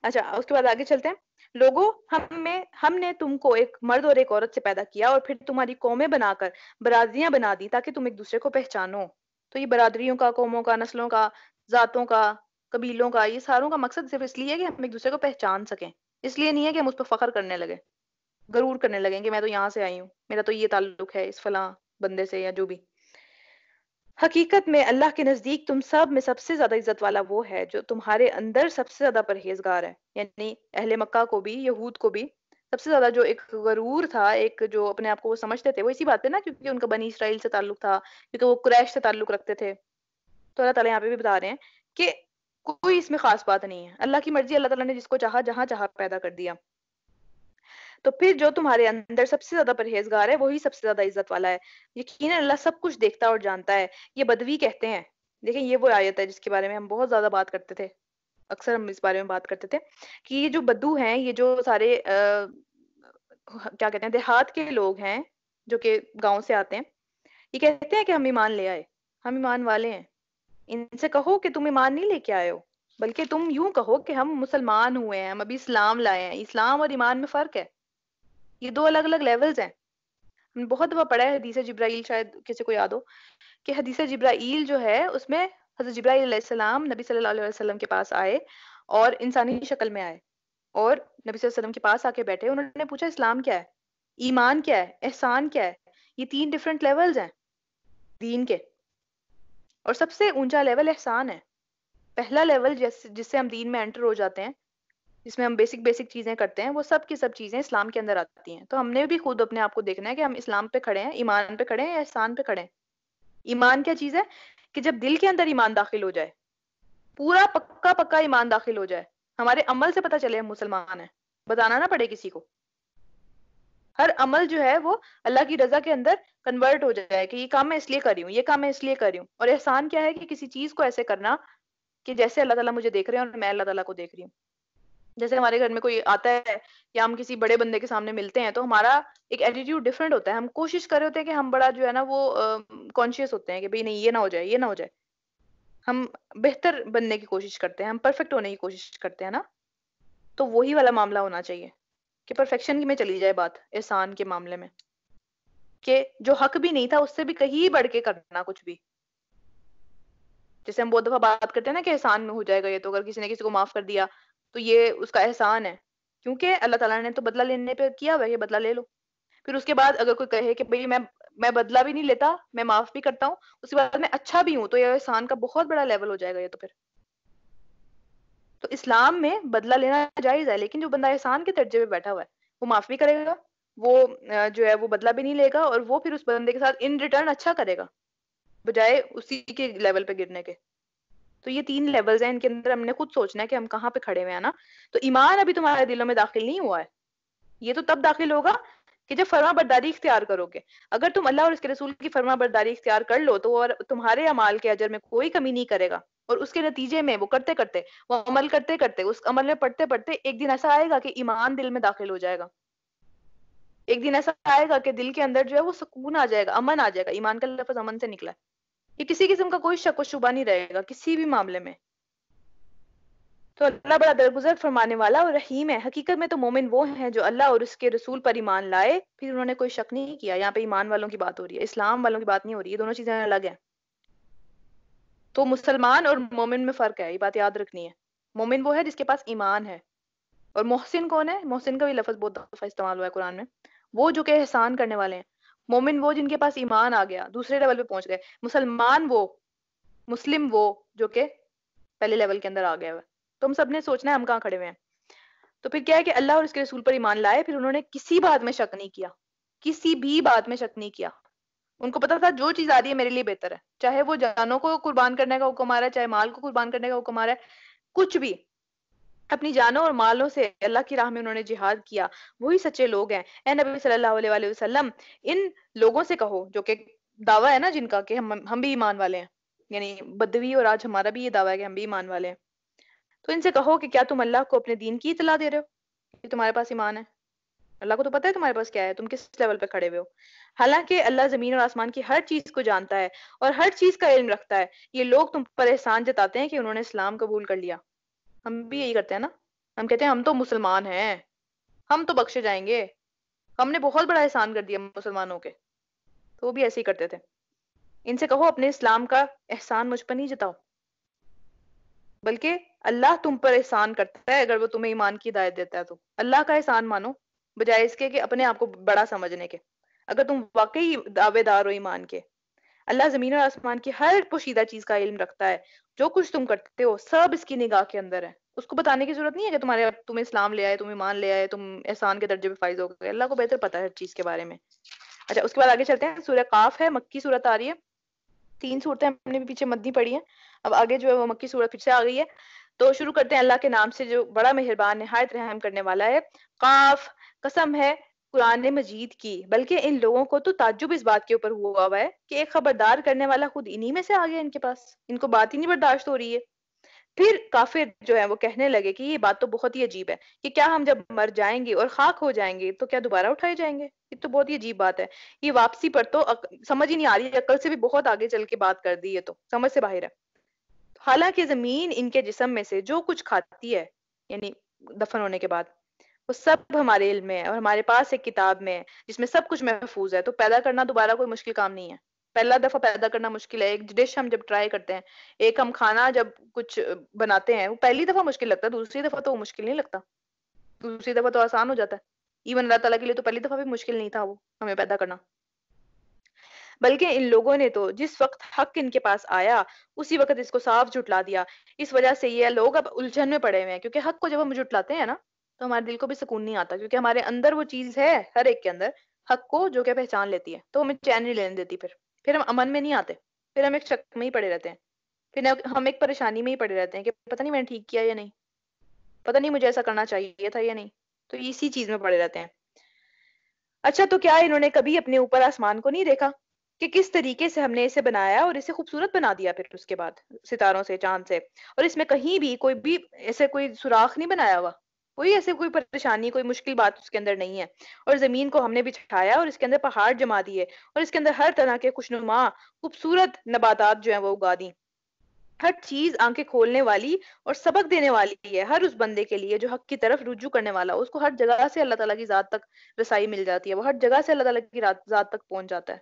اچھا اس کے بعد آگے چلتے ہیں. لوگوں ہم نے تم کو ایک مرد اور ایک عورت سے پیدا کیا اور پھر تمہاری قومیں بنا کر برادریاں بنا دی تاکہ تم ایک دوسرے کو پہچانو. تو یہ برادریوں کا، قوموں کا، نسلوں کا، ذاتوں کا، قبیلوں کا، یہ ساروں کا مقصد صرف اس لیے ہے کہ ہم ایک دوسرے کو پہچان سکیں. اس لیے نہیں ہے کہ ہم اس پہ فخر کرنے لگے، غرور کرنے لگیں کہ میں تو یہاں سے آئی ہوں، میرا تو یہ تعلق ہے اس فلاں بندے سے یا جو بھی. حقیقت میں اللہ کے نزدیک تم سب میں سب سے زیادہ عزت والا وہ ہے جو تمہارے اندر سب سے زیادہ پرہیزگار ہے. یعنی اہل مکہ کو بھی، یہود کو بھی سب سے زیادہ جو ایک غرور تھا، ایک جو اپنے آپ کو وہ سمجھتے تھے، وہ اسی بات پہ نا کیونکہ ان کا بنی اسرائیل سے تعلق تھا، کیونکہ وہ قریش سے تعلق رکھتے تھے. تو اللہ تعالیٰ یہاں پہ بھی بتا رہے ہیں کہ کوئی اس میں خاص بات نہیں ہے، اللہ کی مرضی، اللہ تعالیٰ نے جس کو چاہا جہاں چاہا پیدا کر دیا. تو پھر جو تمہارے اندر سب سے زیادہ پرہیزگار ہے وہی سب سے زیادہ عزت والا ہے. یقیناً اللہ سب کچھ دیکھتا اور جانتا ہے. یہ بدوی کہتے ہیں، دیکھیں یہ وہ آیت ہے جس کے بارے میں ہم بہت زیادہ بات کرتے تھے، اکثر ہم اس بارے میں بات کرتے تھے کہ یہ جو بدو ہیں، یہ جو سارے کیا کہتے ہیں دیہات کے لوگ ہیں جو کہ گاؤں سے آتے ہیں، یہ کہتے ہیں کہ ہم ایمان لے آئے، ہم ایمان والے ہیں. ان سے کہو کہ تم ایمان نہیں لے کے آئے ہو، بلکہ تم یوں کہو کہ ہم مسلمان ہوئے ہیں، ہم ابھی اسلام لائے ہیں. اسلام اور ایمان میں فرق ہے، یہ دو الگ الگ لیولز ہیں. ہم نے بہت دفعہ پڑھا ہے حدیث جبرائیل، شاید کسی کو یاد ہو کہ حدیث جبرائیل جو ہے اس میں حضرت جبرائیل علیہ السلام نبی صلی اللہ علیہ وسلم کے پاس آئے اور انسانی شکل میں آئے اور نبی صلی اللہ علیہ وسلم کے پاس آ کے بیٹھے. انہوں نے پوچھا اسلام کیا ہے، ایمان کیا ہے، احسان کیا ہے. یہ 3 ڈیفرنٹ لیولز ہیں دین کے، اور سب سے اونچا لیول احسان ہے. پہلا لیول جس سے ہم دین میں انٹر ہو جاتے ہیں، جس میں ہم بیسک چیزیں کرتے ہیں، وہ سب کی سب چیزیں اسلام کے اندر آتی ہیں. تو ہم نے بھی خود اپنے آپ کو دیکھنا ہے کہ ہم اسلام پہ کھڑے ہیں، ایمان پہ کھڑے ہیں یا احسان پہ کھڑے ہیں. ایمان کیا چیز ہے کہ جب دل کے اندر ایمان داخل ہو جائے، پورا پکا پکا ایمان داخل ہو جائے، ہمارے عمل سے پتہ چلے ہم مسلمان ہیں، بتانا نہ پڑے کسی کو، ہر عمل جو ہے وہ اللہ کی رضا کے اندر کنورٹ ہو جائے کہ یہ کام میں اس لیے کر رہی ہوں، یہ کام میں اس لیے کر رہی ہوں. اور احسان کیا ہے کہ کسی چیز کو ایسے کرنا کہ جیسے اللہ تعالیٰ مجھے دیکھ رہے ہیں اور میں اللہ تعالیٰ کو دیکھ رہی ہوں. جیسے ہمارے گھر میں کوئی آتا ہے یا ہم کسی بڑے بندے کے سامنے ملتے ہیں تو ہمارا ایک ایٹیٹیوڈ ڈفرینٹ ہوتا ہے، ہم کوشش کر رہے ہوتے ہیں کہ ہم بڑا جو ہے نا وہ کانشیس ہوتے ہیں کہ بھئی نہیں یہ نہ ہو جائے، یہ نہ ہو جائے، ہم بہتر بننے کی کوشش کرتے ہیں، ہم پرفیکٹ ہونے کی کوشش کرتے ہیں نا. تو وہی والا معاملہ ہونا چاہیے کہ پرفیکشن میں چلی جائے بات احسان کے معاملے میں، کہ جو حق بھی نہیں تھا اس سے بھی کہیں بڑھ کے کرنا کچھ بھی. جیسے ہم بہت دفعہ بات کرتے ہیں نا کہ احسان میں ہو جائے گا یہ، تو اگر کسی نے کسی کو معاف کر دیا تو یہ اس کا احسان ہے، کیونکہ اللہ تعالیٰ نے تو بدلہ لینے پہ کیا ہوا ہے، یہ بدلہ لے لو. پھر اس کے بعد اگر کوئی کہے کہ بھئی میں بدلہ بھی نہیں لیتا، میں معاف بھی کرتا ہوں، اس کے بعد میں اچھا بھی ہوں، تو یہ احسان کا بہت بڑا لیول ہو جائے گا یہ تو. پھر تو اسلام میں بدلہ لینا جائز ہے، لیکن جو بندہ احسان کے درجے پہ بیٹھا ہوا ہے وہ معاف بھی کرے گا، وہ جو ہے وہ بدلہ بھی نہیں لے گا، اور وہ پھر اس بندے کے ساتھ ان ریٹرن اچھا کرے گا بجائے اسی کے لیول پہ گرنے کے. تو یہ 3 لیولز ہیں، ان کے اندر ہم نے خود سوچنا ہے کہ ہم کہاں پہ کھڑے ہوئے ہیں نا. تو ایمان ابھی تمہارے دلوں میں داخل نہیں ہوا ہے، یہ تو تب داخل ہوگا کہ جب فرما برداری اختیار کرو گے. اگر تم اللہ اور اس کے رسول کی فرما برداری اختیار کر لو تو وہ تمہارے اعمال کے اجر میں کوئی کمی نہیں کرے گا، اور اس کے نتیجے میں وہ کرتے کرتے، وہ عمل کرتے کرتے، اس عمل میں پڑھتے پڑھتے ایک دن ایسا آئے گا کہ ایمان دل میں داخل ہو جائے گا. ایک دن ایسا آئے گا کہ دل کے اندر جو ہے وہ سکون آ جائے گا، امن آ جائے گا. ایمان کا لفظ امن سے نکلا ہے. یہ کسی قسم کا کوئی شک و شبہ نہیں رہے گا کسی بھی معاملے میں. تو اللہ بڑا درگزر فرمانے والا اور رحیم ہے. حقیقت میں تو مومن وہ ہیں جو اللہ اور اس کے رسول پر ایمان لائے پھر انہوں نے کوئی شک نہیں کیا. یہاں پہ ایمان والوں کی بات ہو رہی ہے، اسلام والوں کی بات نہیں ہو رہی، یہ دونوں چیزیں الگ ہیں. تو مسلمان اور مومن میں فرق ہے، یہ بات یاد رکھنی ہے. مومن وہ ہے جس کے پاس ایمان ہے، اور محسن کون ہے؟ محسن کا بھی لفظ بہت دفعہ استعمال ہوا ہے قرآن میں، وہ جو کہ احسان کرنے والے ہیں. مومن وہ جن کے پاس ایمان آ گیا، دوسرے لیول پہ پہنچ گئے. مسلمان وہ، مسلم وہ جو کہ پہلے لیول کے اندر آ گیا ہوا. تو ہم سب نے سوچنا ہے ہم کہاں کھڑے ہوئے ہیں. تو پھر کیا ہے کہ اللہ اور اس کے رسول پر ایمان لائے پھر انہوں نے کسی بات میں شک نہیں کیا، کسی بھی بات میں شک نہیں کیا. ان کو پتا تھا جو چیز آ رہی ہے میرے لیے بہتر ہے، چاہے وہ جانوں کو قربان کرنے کا حکم آ رہا ہے، چاہے مال کو قربان کرنے کا حکم آ رہا ہے، کچھ بھی اپنی جانوں اور مالوں سے اللہ کی راہ میں انہوں نے جہاد کیا، وہی سچے لوگ ہیں. اے نبی صلی اللہ علیہ وآلہ وسلم، ان لوگوں سے کہو جو کہ دعویٰ ہے نا جن کا کہ ہم بھی ایمان والے ہیں، یعنی بدوی اور آج ہمارا بھی یہ دعویٰ ہے کہ ہم بھی ایمان والے ہیں. تو ان سے کہو کہ کیا تم اللہ کو اپنے دین کی اطلاع دے رہے ہو کہ تمہارے پاس ایمان ہے؟ اللہ کو تو پتہ ہے تمہارے پاس کیا ہے، تم کس لیول پہ کھڑے ہوئے ہو. حالانکہ اللہ زمین اور آسمان کی ہر چیز کو جانتا ہے اور ہر چیز کا علم رکھتا ہے. یہ لوگ تم پر احسان جتاتے ہیں کہ انہوں نے اسلام قبول کر لیا. ہم بھی یہی کرتے ہیں نا، ہم کہتے ہیں ہم تو مسلمان ہیں، ہم تو بخشے جائیں گے، ہم نے بہت بڑا احسان کر دیا مسلمانوں کے. تو وہ بھی ایسے ہی کرتے تھے. ان سے کہو اپنے اسلام کا احسان مجھ پر نہیں جتاؤ، بلکہ اللہ تم پر احسان کرتا ہے اگر وہ تمہیں ایمان کی ہدایت دیتا ہے. تو اللہ کا احسان مانو بجائے اس کے کہ اپنے آپ کو بڑا سمجھنے کے. اگر تم واقعی دعوے دار ہو ایمان کے، اللہ زمین اور آسمان کی ہر پوشیدہ چیز کا علم رکھتا ہے. جو کچھ تم کرتے ہو سب اس کی نگاہ کے اندر ہے. اس کو بتانے کی ضرورت نہیں ہے کہ تم اسلام لے آئے، تم ایمان لے آئے، تم احسان کے درجے پہ فائز ہو گئے. اللہ کو بہتر پتا ہے ہر چیز کے بارے میں. اچھا اس کے بعد آگے چلتے ہیں. سورہ قاف ہے، مکی صورت آ رہی ہے. 3 صورتیں ہم نے بھی پیچھے مدنی پڑھی ہیں، اب آگے جو ہے وہ مکی صورت پھر سے آ گئی ہے. تو شروع کرتے ہیں اللہ کے نام سے جو بڑا مہربان نہایت رحم کرنے والا ہے. قاف، قسم ہے قرآن مجید کی، بلکہ ان لوگوں کو تو تعجب اس بات کے اوپر ہوا ہے کہ ایک خبردار کرنے والا خود انہی میں سے آ گیا ان کے پاس، ان کو بات ہی نہیں برداشت ہو رہی ہے. پھر کافر جو ہے وہ کہنے لگے کہ یہ بات تو بہت ہی عجیب ہے کہ کیا ہم جب مر جائیں گے اور خاک ہو جائیں گے تو کیا دوبارہ اٹھائے جائیں گے؟ یہ تو بہت ہی عجیب بات ہے. یہ واپسی پر تو سمجھ ہی نہیں آ رہی، عقل سے بھی بہت آگے چل کے بات کر دی، یہ تو سمجھ سے باہر ہے. حالانکہ زمین ان کے جسم میں سے جو کچھ کھاتی ہے، یعنی دفن ہونے کے بعد، وہ سب ہمارے علم میں ہے اور ہمارے پاس ایک کتاب میں ہے جس میں سب کچھ محفوظ ہے. تو پیدا کرنا دوبارہ کوئی مشکل کام نہیں ہے. پہلا دفعہ پیدا کرنا مشکل ہے. ایک ڈش ہم جب ٹرائی کرتے ہیں، ایک ہم کھانا جب کچھ بناتے ہیں، وہ پہلی دفعہ مشکل لگتا ہے، دوسری دفعہ تو وہ مشکل نہیں لگتا، دوسری دفعہ تو آسان ہو جاتا ہے. ایون اللہ تعالیٰ کے لیے تو پہلی دفعہ بھی مشکل نہیں تھا وہ ہمیں پیدا کرنا. بلکہ ان لوگوں نے تو جس وقت حق ان کے پاس آیا اسی وقت اس کو صاف جھٹلا دیا. اس وجہ سے یہ لوگ اب الجھن میں پڑے ہوئے ہیں، کیونکہ حق کو جب ہم جھٹلاتے ہیں نا تو ہمارے دل کو بھی سکون نہیں آتا، کیونکہ ہمارے اندر وہ چیز ہے ہر ایک کے اندر حق کو جو کہ پہچان لیتی ہے، تو ہمیں چین نہیں لینے دیتی. پھر ہم امن میں نہیں آتے. پھر ہم ایک شک میں ہی پڑے رہتے ہیں، پھر ہم ایک پریشانی میں ہی پڑے رہتے ہیں کہ پتہ نہیں میں نے ٹھیک کیا یا نہیں، پتہ نہیں مجھے ایسا کرنا چاہیے تھا یا نہیں، تو اسی چیز میں پڑے رہتے ہیں۔ اچھا تو کیا انہوں نے کبھی اپنے اوپر آسمان کو نہیں دیکھا کہ کس طریقے سے ہم نے اسے بنایا اور اسے خوبصورت بنا دیا پھر اس کے بعد ستاروں سے، چاند سے، اور اس میں کہیں بھی کوئی بھی ایسے کوئی سوراخ نہیں بنایا ہوا، کوئی ایسے کوئی پریشانی کوئی مشکل بات اس کے اندر نہیں ہے، اور زمین کو ہم نے بچھایا اور اس کے اندر پہاڑ جما دیے اور اس کے اندر ہر طرح کے خوشنما خوبصورت نباتات جو ہیں وہ اگا دی، ہر چیز آنکھیں کھولنے والی اور سبق دینے والی ہے ہر اس بندے کے لیے جو حق کی طرف رجوع کرنے والا، اس کو ہر جگہ سے اللہ تعالیٰ کی ذات تک رسائی مل جاتی ہے، وہ ہر جگہ سے اللہ تعالیٰ کی ذات تک پہنچ جاتا ہے،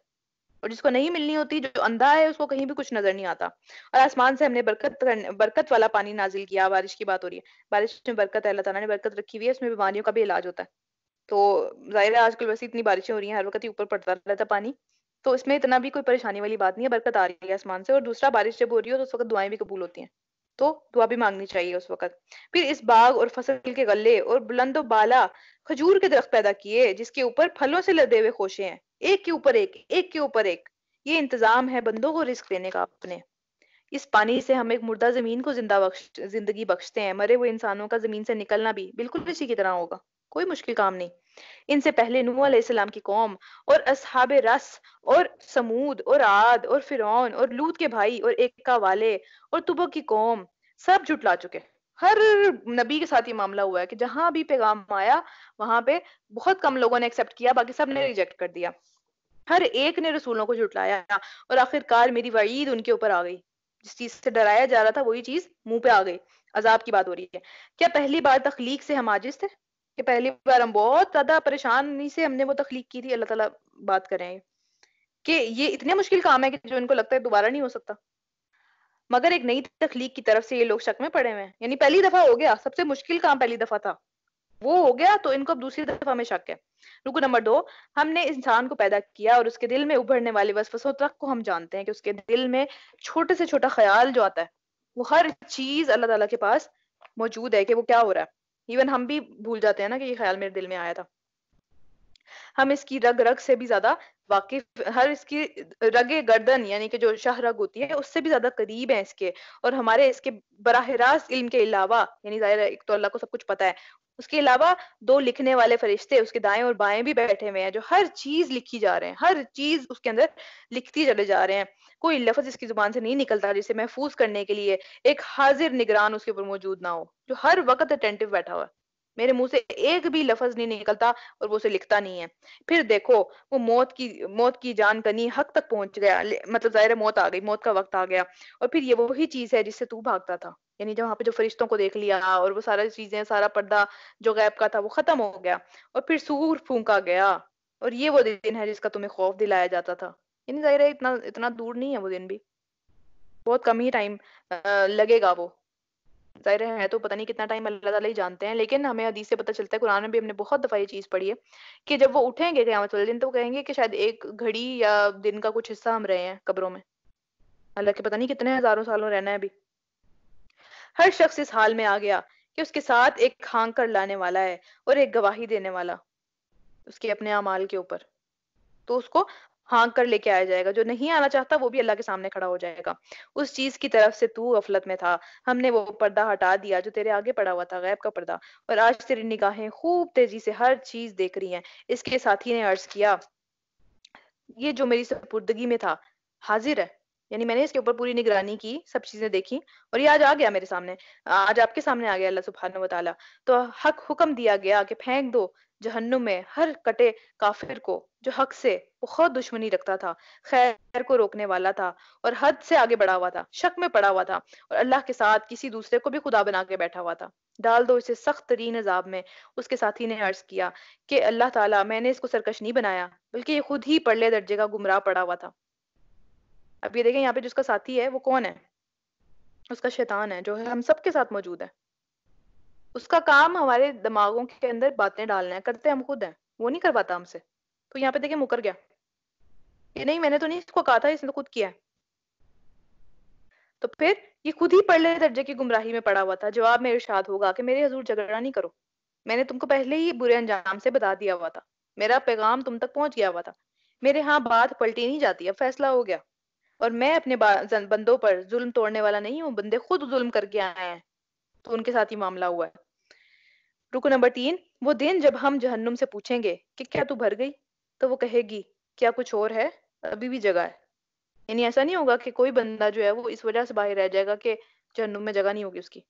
اور جس کو نہیں ملنی ہوتی، جو اندھا ہے، اس کو کہیں بھی کچھ نظر نہیں آتا۔ اور آسمان سے ہم نے برکت والا پانی نازل کیا، بارش کی بات ہو رہی ہے، بارش میں برکت ہے، اللہ تعالیٰ نے برکت رکھی ہوئی ہے، اس میں بیماریوں کا بھی علاج ہوتا ہے۔ تو ظاہر ہے آج کل ویسے اتنی بارشیں ہو رہی ہیں، ہر وقت ہی اوپر پڑتا رہتا ہے پانی، تو اس میں اتنا بھی کوئی پریشانی والی بات نہیں ہے، برکت آ رہی ہے آسمان سے، اور دوسرا بارش جب ہو رہی ہو تو اس وقت دعائیں بھی قبول ہوتی ہیں، تو دعا بھی مانگنی چاہیے اس وقت۔ پھر اس باغ اور فصل کے غلے اور بلند و بالا کھجور کے درخت پیدا کیے جس کے اوپر پھلوں سے لدے ہوئے خوشے ہیں، ایک کے اوپر ایک، ایک کے اوپر ایک، یہ انتظام ہے بندوں کو رزق دینے کا اپنے۔ اس پانی سے ہم ایک مردہ زمین کو زندگی بخشتے ہیں، مرے ہوئے انسانوں کا زمین سے نکلنا بھی بالکل اسی کی طرح ہوگا، کوئی مشکل کام نہیں۔ ان سے پہلے نوح علیہ السلام کی قوم اور اصحاب رس اور سمود اور عاد اور فرعون اور لوط کے بھائی اور ایکا والے اور تبو کی قوم سب جھٹلا چکے۔ ہر نبی کے ساتھ یہ معاملہ ہوا ہے کہ جہاں بھی پیغام آیا وہاں پہ بہت کم لوگوں نے ایکسپٹ کیا، باقی سب نے ریجیکٹ کر دیا، ہر ایک نے رسولوں کو جھٹلایا، اور آخر کار میری وعید ان کے اوپر آ گئی، جس چیز سے ڈرایا جا رہا تھا وہی چیز منہ پہ آ گئی، عذاب کی بات ہو رہی ہے۔ کیا پہلی بار تخلیق سے ہم عاجز تھے؟ کہ پہلی بار ہم بہت زیادہ پریشانی سے ہم نے وہ تخلیق کی تھی، اللہ تعالیٰ بات کر رہے ہیں کہ یہ اتنے مشکل کام ہے کہ جو ان کو لگتا ہے دوبارہ نہیں ہو سکتا، مگر ایک نئی تخلیق کی طرف سے یہ لوگ شک میں پڑے ہوئے ہیں، یعنی پہلی دفعہ ہو گیا، سب سے مشکل کام پہلی دفعہ تھا وہ ہو گیا، تو ان کو اب دوسری دفعہ میں شک ہے۔ رکو نمبر 2، ہم نے انسان کو پیدا کیا اور اس کے دل میں ابھرنے والے وسوسوں تک کو ہم جانتے ہیں کہ اس کے دل میں چھوٹے سے چھوٹا خیال جو آتا ہے وہ ہر چیز اللہ تعالیٰ کے پاس موجود ہے کہ وہ کیا ہو رہا ہے، ایون ہم بھی بھول جاتے ہیں نا کہ یہ خیال میرے دل میں آیا تھا۔ ہم اس کی رگ رگ سے بھی زیادہ واقف، ہر اس کی رگ گردن یعنی کہ جو شاہ رگ ہوتی ہے اس سے بھی زیادہ قریب ہیں اس کے، اور ہمارے اس کے براہ راست علم کے علاوہ، یعنی ظاہر ہے ایک تو اللہ کو سب کچھ پتا ہے، اس کے علاوہ 2 لکھنے والے فرشتے اس کے دائیں اور بائیں بھی بیٹھے ہوئے ہیں جو ہر چیز لکھی جا رہے ہیں، ہر چیز اس کے اندر لکھتی چلے جا رہے ہیں، کوئی لفظ اس کی زبان سے نہیں نکلتا جسے محفوظ کرنے کے لیے ایک حاضر نگران اس کے اوپر موجود نہ ہو جو ہر وقت اٹینٹو بیٹھا ہوا ہے۔ میرے منہ سے ایک بھی لفظ نہیں نکلتا اور وہ اسے لکھتا نہیں ہے۔ پھر دیکھو وہ موت کی جان کنی حق تک پہنچ گیا، مطلب ظاہر ہے موت آ گئی، موت کا وقت آ گیا، اور پھر یہ وہی چیز ہے جس سے تو بھاگتا تھا، یعنی جب وہاں پہ جو فرشتوں کو دیکھ لیا اور وہ سارا چیزیں، سارا پردہ جو غیب کا تھا وہ ختم ہو گیا، اور پھر سور پھونکا گیا، اور یہ وہ دن ہے جس کا تمہیں خوف دلایا جاتا تھا، یعنی ظاہر ہے اتنا دور نہیں ہے وہ دن بھی، بہت کم ہی ٹائم لگے گا وہ، ظاہر ہے تو پتہ نہیں کتنا ٹائم اللہ تعالیٰ ہی جانتے ہیں، لیکن ہمیں حدیث سے پتہ چلتا ہے، قرآن میں بھی ہم نے بہت دفعہ یہ چیز پڑھی ہے کہ جب وہ اٹھیں گے قیامت والے دن تو وہ کہیں گے کہ شاید ایک گھڑی یا دن کا کچھ حصہ ہم رہے ہیں قبروں میں، اللہ کے پتہ نہیں کتنے ہزاروں سالوں رہنا ہے ابھی۔ ہر شخص اس حال میں آ گیا کہ اس کے ساتھ ایک کھانگ کر لانے والا ہے اور ایک گواہی دینے والا اس کے اپنے اعمال کے اوپر، تو اس کو ہانک کر لے کے آیا جائے گا، جو نہیں آنا چاہتا وہ بھی اللہ کے سامنے کھڑا ہو جائے گا۔ اس چیز کی طرف سے تو غفلت میں تھا، ہم نے وہ پردہ ہٹا دیا جو تیرے آگے پڑا ہوا تھا، غیب کا پردہ، اور آج تیری نگاہیں خوب تیزی سے ہر چیز دیکھ رہی ہیں۔ اس کے ساتھی نے عرض کیا، یہ جو میری سپردگی میں تھا حاضر ہے، یعنی میں نے اس کے اوپر پوری نگرانی کی، سب چیزیں دیکھی، اور یہ آج آ گیا میرے سامنے، آج آپ کے سامنے آ گیا اللہ سبحانہ و تعالیٰ، تو حکم دیا گیا کہ پھینک دو جہنم میں ہر کٹے کافر کو جو حق سے بہت دشمنی رکھتا تھا، خیر کو روکنے والا تھا اور حد سے آگے بڑھا ہوا تھا، شک میں پڑا ہوا تھا اور اللہ کے ساتھ کسی دوسرے کو بھی خدا بنا کے بیٹھا ہوا تھا، ڈال دو اسے سخت ترین عذاب میں۔ اس کے ساتھی نے عرض کیا کہ اللہ تعالیٰ میں نے اس کو سرکش نہیں بنایا بلکہ یہ خود ہی پرلے درجے کا گمراہ پڑا ہوا تھا۔ اب یہ دیکھیں یہاں پہ جس کا ساتھی ہے وہ کون ہے؟ اس کا شیطان ہے جو ہے ہم سب کے ساتھ موجود ہے، اس کا کام ہمارے دماغوں کے اندر باتیں ڈالنا ہے، کرتے ہم خود ہیں، وہ نہیں کرواتا ہم سے، تو یہاں پہ دیکھیں مکر گیا کہ نہیں میں نے تو نہیں اس کو کہا تھا، اس نے تو خود کیا ہے، تو پھر یہ خود ہی پرلے درجے کی گمراہی میں پڑا ہوا تھا۔ جواب میں ارشاد ہوگا کہ میرے حضور جھگڑا نہیں کرو، میں نے تم کو پہلے ہی برے انجام سے بتا دیا ہوا تھا، میرا پیغام تم تک پہنچ گیا ہوا تھا، میرے ہاں بات پلٹی نہیں جاتی، اب فیصلہ ہو گیا، اور میں اپنے بندوں پر ظلم توڑنے والا نہیں ہوں، بندے خود ظلم کر کے آئے ہیں تو ان کے ساتھ ہی معاملہ ہوا ہے۔ رکو نمبر 3، وہ دن جب ہم جہنم سے پوچھیں گے کہ کیا تو بھر گئی، تو وہ کہے گی کیا کچھ اور ہے، ابھی بھی جگہ ہے۔ یعنی ایسا نہیں ہوگا کہ کوئی بندہ جو ہے وہ اس وجہ سے باہر رہ جائے گا کہ جہنم میں جگہ نہیں ہوگی اس کی۔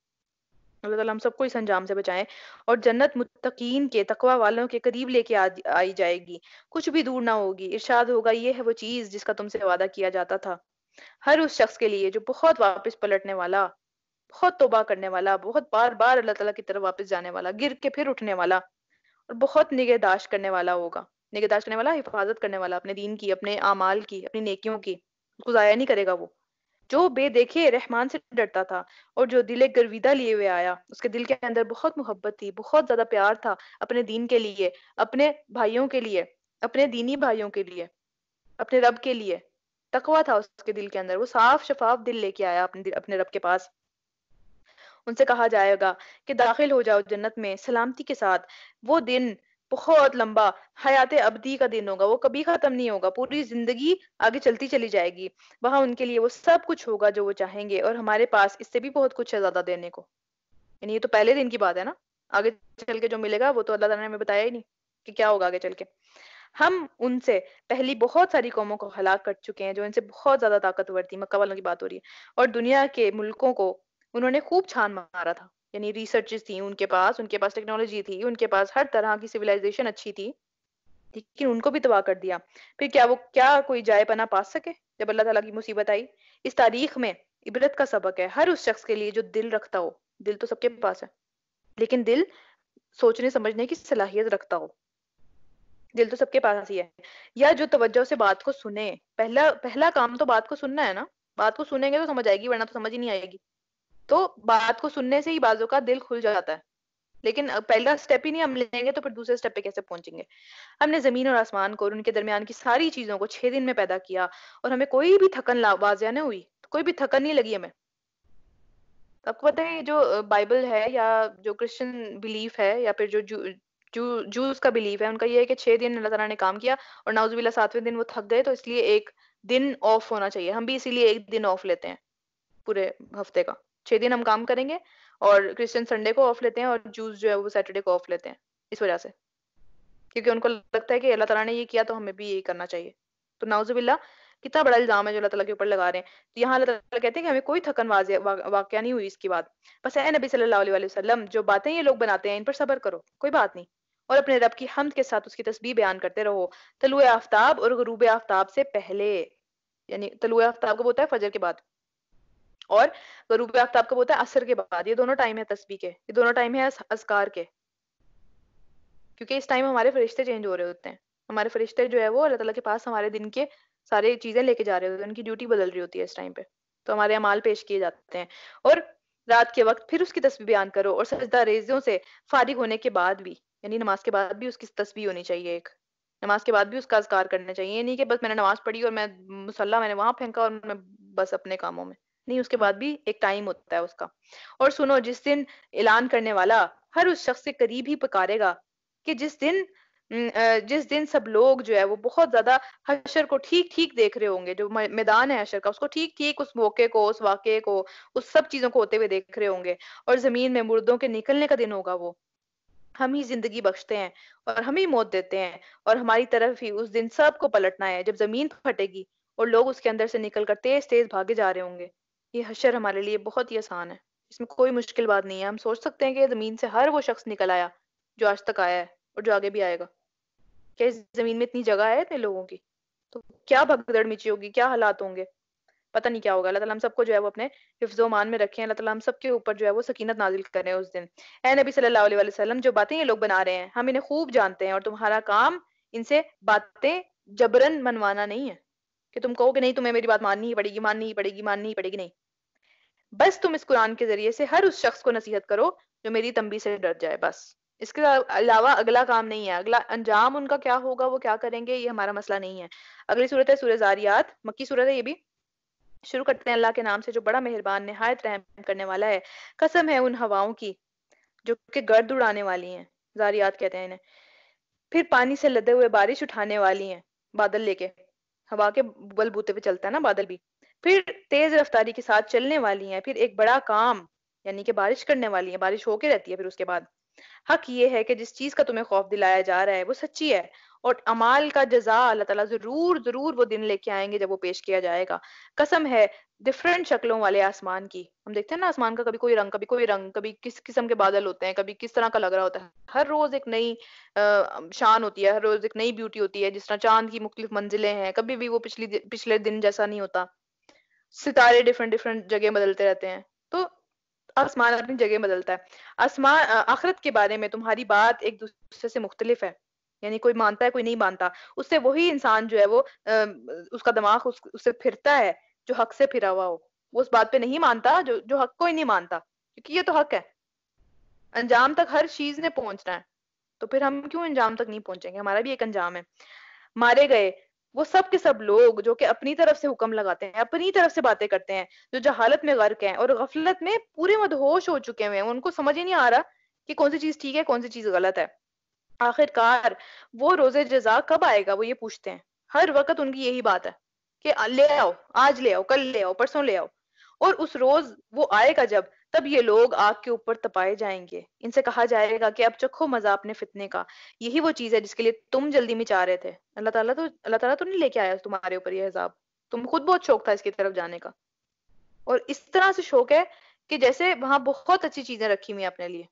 اللہ تعالیٰ ہم سب کو اس انجام سے بچائیں۔ اور جنت متقین کے تقوی والوں کے قریب لے کے آئی جائے گی، کچھ بھی دور نہ ہوگی۔ ارشاد ہوگا یہ ہے وہ چیز جس کا تم سے وعدہ کیا جاتا تھا، ہر اس شخص کے لیے جو بہت واپس پلٹنے والا، بہت توبہ کرنے والا، بہت بار بار اللہ تعالیٰ کی طرف واپس جانے والا، گر کے پھر اٹھنے والا، اور بہت نگہداشت کرنے والا ہوگا۔ نگہداشت کرنے والا، حفاظت کرنے والا اپنے دین کی، اپنے اعمال کی، اپنی نیکیوں کی، اس کو ضائع نہیں کرے گا وہ۔ جو بے دیکھے رحمان سے ڈرتا تھا اور جو دل گرویدہ لیے ہوئے آیا، اس کے دل کے اندر بہت محبت تھی، بہت زیادہ پیار تھا اپنے دین کے لیے، اپنے بھائیوں کے لیے، اپنے دینی بھائیوں کے لیے، اپنے رب کے لیے تقوی تھا اس کے دل کے اندر، وہ صاف شفاف دل لے کے آیا اپنے رب کے پاس۔ ان سے کہا جائے گا کہ داخل ہو جاؤ جنت میں سلامتی کے ساتھ۔ وہ دن بہت لمبا حیات ابدی کا دن ہوگا، وہ کبھی ختم نہیں ہوگا، پوری زندگی آگے چلتی چلی جائے گی۔ وہاں ان کے لیے وہ سب کچھ ہوگا جو وہ چاہیں گے، اور ہمارے پاس اس سے بھی بہت کچھ ہے زیادہ دینے کو۔ یعنی یہ تو پہلے دن کی بات ہے نا، آگے چل کے جو ملے گا وہ تو اللہ تعالیٰ نے ہمیں بتایا ہی نہیں کہ کیا ہوگا آگے چل کے۔ ہم ان سے پہلی بہت ساری قوموں کو ہلاک کر چکے ہیں جو ان سے بہت زیادہ طاقتور تھی، مکہ والوں کی بات ہو رہی ہے، اور دنیا کے ملکوں کو انہوں نے خوب چھان مارا تھا۔ یعنی ریسرچز تھیں ان کے پاس ٹیکنالوجی تھی، ان کے پاس ہر طرح کی سویلائزیشن اچھی تھی، لیکن ان کو بھی تباہ کر دیا۔ پھر کیا کوئی جائے پناہ پا سکے جب اللہ تعالیٰ کی مصیبت آئی؟ اس تاریخ میں عبرت کا سبق ہے ہر اس شخص کے لیے جو دل رکھتا ہو۔ دل تو سب کے پاس ہے، لیکن دل سوچنے سمجھنے کی صلاحیت رکھتا ہو، دل تو سب کے پاس ہی ہے۔ یا جو توجہ سے بات کو سنے، پہلا کام تو بات کو سننا ہے نا، بات کو سنیں گے تو سمجھ آئے گی، ورنہ تو سمجھ ہی نہیں آئے گی۔ تو بات کو سننے سے ہی بعضوں کا دل کھل جاتا ہے، لیکن پہلا سٹیپ ہی نہیں ہم لیں گے تو پھر دوسرے سٹیپ پہ کیسے پہنچیں گے؟ ہم نے زمین اور آسمان کو اور ان کے درمیان کی ساری چیزوں کو 6 دن میں پیدا کیا، اور ہمیں کوئی بھی تھکن واضح نہیں ہوئی، کوئی بھی تھکن نہیں لگی ہمیں۔ آپ کو پتہ ہے جو بائبل ہے یا جو کرسچن بلیف ہے یا پھر جو جوز کا بلیف ہے، ان کا یہ ہے کہ 6 دن اللہ تعالیٰ نے کام کیا اور نعوذ باللہ 7ویں دن وہ تھک گئے، تو اس لیے ایک دن آف ہونا چاہیے۔ ہم بھی اسی لیے ایک دن آف لیتے ہیں پورے ہفتے کا، 6 دن ہم کام کریں گے، اور کرسچن سنڈے کو آف لیتے ہیں، اور جوز جو ہے وہ سیٹرڈے کو آف لیتے ہیں، اس وجہ سے، کیونکہ ان کو لگتا ہے کہ اللہ تعالیٰ نے یہ کیا تو ہمیں بھی یہی کرنا چاہیے۔ تو نعوذ باللہ کتنا بڑا الزام ہے جو اللہ تعالیٰ کے اوپر لگا رہے ہیں۔ تو یہاں اللہ تعالیٰ کہتے ہیں کہ ہمیں کوئی تھکن واقعہ نہیں ہوئی اس کی بات۔ بس اے نبی صلی اللہ علیہ وسلم، جو باتیں یہ لوگ بناتے ہیں ان پر صبر کرو، کوئی بات نہیں، اور اپنے رب کی حمد کے ساتھ اس کی تسبیح بیان کرتے رہو طلوع آفتاب اور غروب آفتاب سے پہلے۔ یعنی طلوع آفتاب کب ہوتا ہے؟ فجر کے بعد، اور غروب آفتاب کب ہوتا ہے؟ عصر کے بعد۔ یہ دونوں ٹائم ہے تسبیح کے، یہ دونوں ٹائم ہے اذکار کے، کیونکہ اس ٹائم ہمارے فرشتے چینج ہو رہے ہوتے ہیں، ہمارے فرشتے جو ہے وہ اللہ تعالیٰ کے پاس ہمارے دن کے سارے چیزیں لے کے جا رہے ہوتے ہیں، ان کی ڈیوٹی بدل رہی ہوتی ہے اس ٹائم پہ، تو ہمارے اعمال پیش کیے جاتے ہیں۔ اور رات کے وقت پھر اس کی تسبیح بیان کرو، اور سجدہ ریزیوں سے فارغ ہونے کے بعد بھی، یعنی نماز کے بعد بھی اس کی تسبیح ہونی چاہیے، ایک نماز کے بعد بھی اس کا اذکار کرنا چاہیے۔ یہ نہیں کہ بس میں نے نماز پڑھی اور میں مصلی میں نے وہاں پھینکا اور میں بس اپنے کاموں میں نہیں، اس کے بعد بھی ایک ٹائم ہوتا ہے اس کا۔ اور سنو، جس دن اعلان کرنے والا ہر اس شخص سے قریب ہی پکارے گا کہ جس دن سب لوگ جو ہے وہ بہت زیادہ حشر کو ٹھیک ٹھیک دیکھ رہے ہوں گے، جو میدان ہے حشر کا اس کو ٹھیک ٹھیک، اس موقع کو، اس واقعے کو، اس سب چیزوں کو ہوتے ہوئے دیکھ رہے ہوں گے، اور زمین میں مردوں کے نکلنے کا دن ہوگا۔ وہ ہم ہی زندگی بخشتے ہیں اور ہم ہی موت دیتے ہیں، اور ہماری طرف ہی اس دن سب کو پلٹنا ہے جب زمین پھٹے گی اور لوگ اس کے اندر سے نکل کر تیز تیز بھاگے جا رہے ہوں گے۔ یہ حشر ہمارے لیے بہت ہی آسان ہے، اس میں کوئی مشکل بات نہیں ہے۔ ہم سوچ سکتے ہیں کہ زمین سے ہر وہ شخص نکل آیا جو آج تک آیا ہے اور جو آگے بھی آئے گا، کہ اس زمین میں اتنی جگہ ہے اتنے لوگوں کی، تو کیا بھگدڑ مچی ہوگی، کیا حالات ہوں گے، پتہ نہیں کیا ہوگا۔ اللہ تعالیٰ ہم سب کو جو ہے وہ اپنے حفظ و امان میں رکھیں، اللہ تعالیٰ ہم سب کے اوپر جو ہے وہ سکینت نازل کریں اس دن۔ اے نبی صلی اللہ علیہ وسلم، جو باتیں یہ لوگ بنا رہے ہیں ہم انہیں خوب جانتے ہیں، اور تمہارا کام ان سے باتیں جبرن منوانا نہیں ہے کہ تم کہو کہ نہیں تمہیں میری بات ماننی ہی پڑے گی، ماننی ہی پڑے گی، ماننی ہی پڑے گی، نہیں، بس تم اس قرآن کے ذریعے سے ہر اس شخص کو نصیحت کرو جو میری تنبیہ سے ڈر جائے، بس اس کے علاوہ اگلا کام نہیں ہے۔ اگلا انجام ان کا کیا ہوگا، وہ کیا کریں گے، یہ ہمارا مسئلہ نہیں ہے۔ اگلی صورت ہے سورہ زاریات، مکی صورت ہے یہ بھی۔ شروع کرتے ہیں اللہ کے نام سے جو بڑا مہربان نہایت رحم کرنے والا ہے۔ قسم ہے ان ہواؤں کی جو کہ گرد اڑانے والی ہیں، زاریات کہتے ہیں انہیں، پھر پانی سے لدے ہوئے بارش اٹھانے والی ہیں، بادل لے کے، ہوا کے بل بوتے پہ چلتا ہے نا بادل بھی، پھر تیز رفتاری کے ساتھ چلنے والی ہیں، پھر ایک بڑا کام یعنی کہ بارش کرنے والی ہیں، بارش ہو کے رہتی ہے پھر اس کے بعد۔ حق یہ ہے کہ جس چیز کا تمہیں خوف دلایا جا رہا ہے وہ سچی ہے، اور اعمال کا جزا اللہ تعالیٰ ضرور ضرور وہ دن لے کے آئیں گے جب وہ پیش کیا جائے گا۔ قسم ہے ڈفرنٹ شکلوں والے آسمان کی، ہم دیکھتے ہیں نا آسمان کا، کبھی کوئی رنگ، کبھی کوئی رنگ، کبھی کس قسم کے بادل ہوتے ہیں، کبھی کس طرح کا لگ رہا ہوتا ہے، ہر روز ایک نئی شان ہوتی ہے، ہر روز ایک نئی بیوٹی ہوتی ہے، جس طرح چاند کی مختلف منزلیں ہیں، کبھی بھی وہ پچھلے دن جیسا نہیں ہوتا، ستارے ڈفرنٹ ڈفرنٹ جگہ بدلتے رہتے ہیں، تو آسمان اپنی جگہ بدلتا ہے۔ آسمان آخرت کے بارے میں تمہاری بات ایک دوسرے سے مختلف ہے، یعنی کوئی مانتا ہے کوئی نہیں مانتا، اس سے وہی انسان جو ہے وہ اس کا دماغ اس سے پھرتا ہے جو حق سے پھرا ہوا ہو، وہ اس بات پہ نہیں مانتا جو حق کو ہی نہیں مانتا، کیونکہ یہ تو حق ہے، انجام تک ہر چیز نے پہنچنا ہے، تو پھر ہم کیوں انجام تک نہیں پہنچیں گے، ہمارا بھی ایک انجام ہے۔ مارے گئے وہ سب کے سب لوگ جو کہ اپنی طرف سے حکم لگاتے ہیں، اپنی طرف سے باتیں کرتے ہیں، جو جہالت میں غرق ہیں اور غفلت میں پورے مدہوش ہو چکے ہوئے ہیں، ان کو سمجھ ہی نہیں آ رہا کہ کون سی چیز ٹھیک ہے کون سی چیز غلط ہے۔ آخر کار وہ روز جزا کب آئے گا وہ یہ پوچھتے ہیں، ہر وقت ان کی یہی بات ہے کہ لے آؤ، آج لے آؤ، کل لے آؤ، پرسوں لے آؤ، اور اس روز وہ آئے گا جب تب یہ لوگ آگ کے اوپر تپائے جائیں گے، ان سے کہا جائے گا کہ اب چکھو مزہ اپنے فتنے کا، یہی وہ چیز ہے جس کے لیے تم جلدی میں چاہ رہے تھے۔ اللہ تعالیٰ تو نہیں لے کے آیا تمہارے اوپر یہ عذاب، تم خود بہت شوق تھا اس کی طرف جانے کا، اور اس طرح سے شوق ہے کہ جیسے وہاں بہت اچھی چیزیں رکھی ہوئی ہیں اپنے لیے،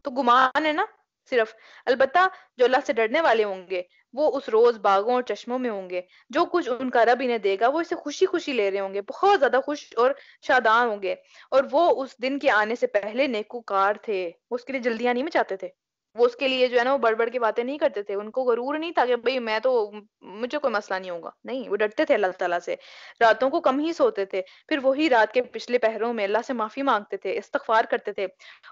تو گمان ہے نا صرف۔ البتہ جو اللہ سے ڈرنے والے ہوں گے وہ اس روز باغوں اور چشموں میں ہوں گے، جو کچھ ان کا رب انہیں دے گا وہ اسے خوشی خوشی لے رہے ہوں گے، بہت زیادہ خوش اور شادان ہوں گے، اور وہ اس دن کے آنے سے پہلے نیکوکار تھے، وہ اس کے لیے جلدیاں نہیں مچاتے تھے، وہ اس کے لیے جو ہے نا وہ بڑھ بڑھ کے باتیں نہیں کرتے تھے، ان کو غرور نہیں تھا کہ بھئی میں تو مجھے کوئی مسئلہ نہیں ہوگا، نہیں، وہ ڈرتے تھے اللہ تعالیٰ سے، راتوں کو کم ہی سوتے تھے، پھر وہی رات کے پچھلے پہروں میں اللہ سے معافی مانگتے تھے، استغفار کرتے تھے،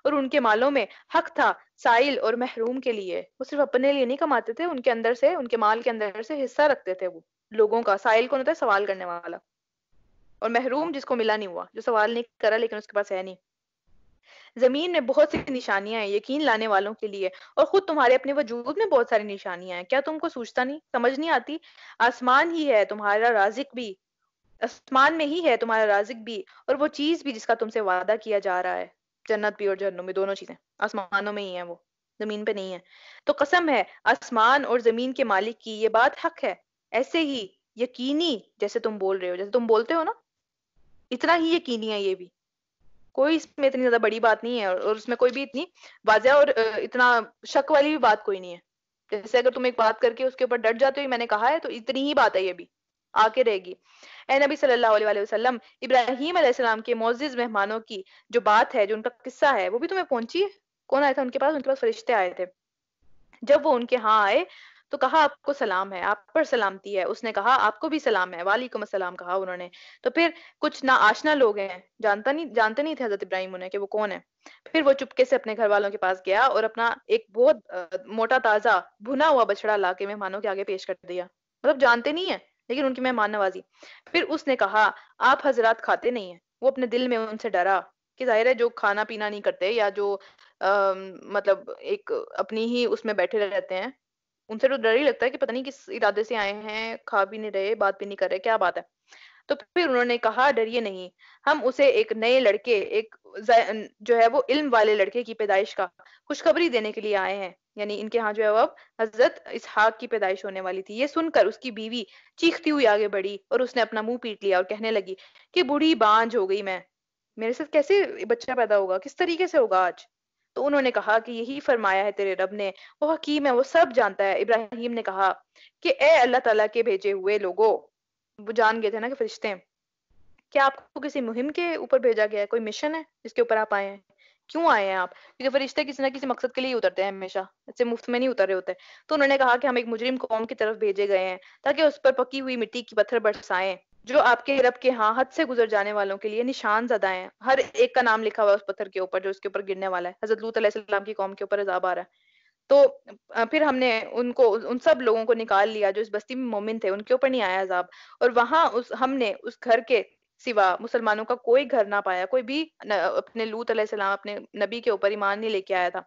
اور ان کے مالوں میں حق تھا سائل اور محروم کے لیے، وہ صرف اپنے لیے نہیں کماتے تھے، ان کے اندر سے، ان کے مال کے اندر سے حصہ رکھتے تھے وہ لوگوں کا۔ سائل کون ہوتا ہے؟ سوال کرنے والا، اور محروم جس کو ملا نہیں ہوا، جو سوال نہیں کرا لیکن اس کے پاس ہے نہیں۔ زمین میں بہت سی نشانیاں ہیں یقین لانے والوں کے لیے، اور خود تمہارے اپنے وجود میں بہت ساری نشانیاں ہیں، کیا تم کو سوچتا نہیں، سمجھ نہیں آتی؟ آسمان ہی ہے تمہارا رازق بھی، آسمان میں ہی ہے تمہارا رازق بھی، اور وہ چیز بھی جس کا تم سے وعدہ کیا جا رہا ہے، جنت بھی اور جہنم میں، دونوں چیزیں آسمانوں میں ہی ہیں، وہ زمین پہ نہیں ہے۔ تو قسم ہے آسمان اور زمین کے مالک کی، یہ بات حق ہے، ایسے ہی یقینی جیسے تم بول رہے ہو، جیسے تم بولتے ہو نا، اتنا ہی یقینی ہے یہ بھی، کوئی اس میں اتنی زیادہ بڑی بات نہیں ہے، اور اس میں کوئی بھی اتنی واضح اور اتنا شک والی بھی بات کوئی نہیں ہے، جیسے اگر تم ایک بات کر کے اس کے اوپر ڈٹ جاتے ہو میں نے کہا ہے تو اتنی ہی بات ہے یہ بھی آ کے رہے گی۔ اے نبی صلی اللہ علیہ وآلہ وسلم، ابراہیم علیہ السلام کے معزز مہمانوں کی جو بات ہے، جو ان کا قصہ ہے، وہ بھی تمہیں پہنچی ہے؟ کون آیا تھا ان کے پاس؟ ان کے پاس فرشتے آئے تھے، جب وہ ان کے ہاں آئے تو کہا آپ کو سلام ہے، آپ پر سلامتی ہے، اس نے کہا آپ کو بھی سلام ہے، وعلیکم السلام کہا انہوں نے، تو پھر کچھ نا آشنا لوگ ہیں، جانتے نہیں تھے حضرت ابراہیم انہیں کہ وہ کون ہے، پھر وہ چپکے سے اپنے گھر والوں کے پاس گیا اور اپنا ایک بہت موٹا تازہ بھنا ہوا بچڑا لا کے مہمانوں کے آگے پیش کر دیا، مطلب جانتے نہیں ہیں لیکن ان کی مہمان نوازی۔ پھر اس نے کہا آپ حضرات کھاتے نہیں ہیں، وہ اپنے دل میں ان سے ڈرا کہ ظاہر ہے جو کھانا پینا نہیں کرتے یا جو مطلب ایک اپنی ہی اس میں بیٹھے رہتے ہیں، ان سے تو ڈر ہی لگتا ہے کہ پتہ نہیں کس ارادے سے آئے ہیں، کھا بھی نہیں رہے، بات بھی نہیں کر رہے، کیا بات ہے۔ تو پھر انہوں نے کہا ڈریے نہیں، ہم اسے ایک نئے لڑکے، ایک جو ہے وہ علم والے لڑکے کی پیدائش کا خوشخبری دینے کے لیے آئے ہیں، یعنی ان کے ہاں جو ہے وہ اب حضرت اسحاق کی پیدائش ہونے والی تھی۔ یہ سن کر اس کی بیوی چیختی ہوئی آگے بڑھی اور اس نے اپنا منہ پیٹ لیا اور کہنے لگی کہ بوڑھی بانجھ ہو گئی میں، میرے ساتھ کیسے بچہ پیدا ہوگا، کس طریقے سے ہوگا آج؟ تو انہوں نے کہا کہ یہی فرمایا ہے تیرے رب نے، وہ حکیم ہے، وہ سب جانتا ہے۔ ابراہیم نے کہا کہ اے اللہ تعالیٰ کے بھیجے ہوئے لوگوں، وہ جان گئے تھے نا کہ فرشتے ہیں، کیا آپ کو کسی مہم کے اوپر بھیجا گیا ہے، کوئی مشن ہے جس کے اوپر آپ آئے ہیں؟ کیوں آئے ہیں آپ؟ کیونکہ فرشتے کسی نہ کسی مقصد کے لیے ہی اترتے ہیں، ہمیشہ ایسے مفت میں نہیں اترے ہوتے۔ تو انہوں نے کہا کہ ہم ایک مجرم قوم کی طرف بھیجے گئے ہیں تاکہ اس پر پکی ہوئی مٹی کی پتھر برسائیں جو آپ کے رب کے ہاں حد سے گزر جانے والوں کے لیے نشان زدہ ہیں، ہر ایک کا نام لکھا ہوا ہے اس پتھر کے اوپر جو اس کے اوپر گرنے والا ہے۔ حضرت لوط علیہ السلام کی قوم کے اوپر عذاب آ رہا ہے، تو پھر ہم نے ان سب لوگوں کو نکال لیا جو اس بستی میں مومن تھے، ان کے اوپر نہیں آیا عذاب، اور وہاں ہم نے اس گھر کے سوا مسلمانوں کا کوئی گھر نہ پایا، کوئی بھی اپنے لوط علیہ السلام اپنے نبی کے اوپر ایمان نہیں لے کے آیا تھا۔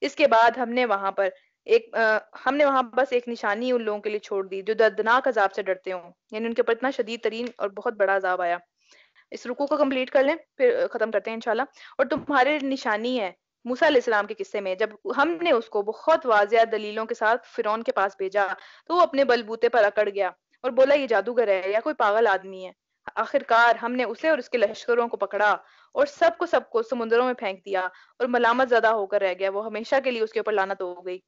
اس کے بعد ہم نے وہاں پر ہم نے وہاں بس ایک نشانی ان لوگوں کے لیے چھوڑ دی جو دردناک عذاب سے ڈرتے ہوں، یعنی ان کے اوپر اتنا شدید ترین اور بہت بڑا عذاب آیا۔ اس رکوع کو کمپلیٹ کر لیں پھر ختم کرتے ہیں انشاءاللہ۔ اور تمہارے نشانی ہے موسیٰ علیہ السلام کے قصے میں، جب ہم نے اس کو بہت واضح دلیلوں کے ساتھ فرعون کے پاس بھیجا تو وہ اپنے بلبوتے پر اکڑ گیا اور بولا یہ جادوگر ہے یا کوئی پاگل آدمی ہے۔ آخرکار ہم نے اسے اور اس کے لشکروں کو پکڑا اور سب کو سمندروں میں پھینک دیا، اور ملامت زدہ ہو کر رہ گیا، وہ ہمیشہ کے لیے اس کے اوپر لعنت ہو گئی۔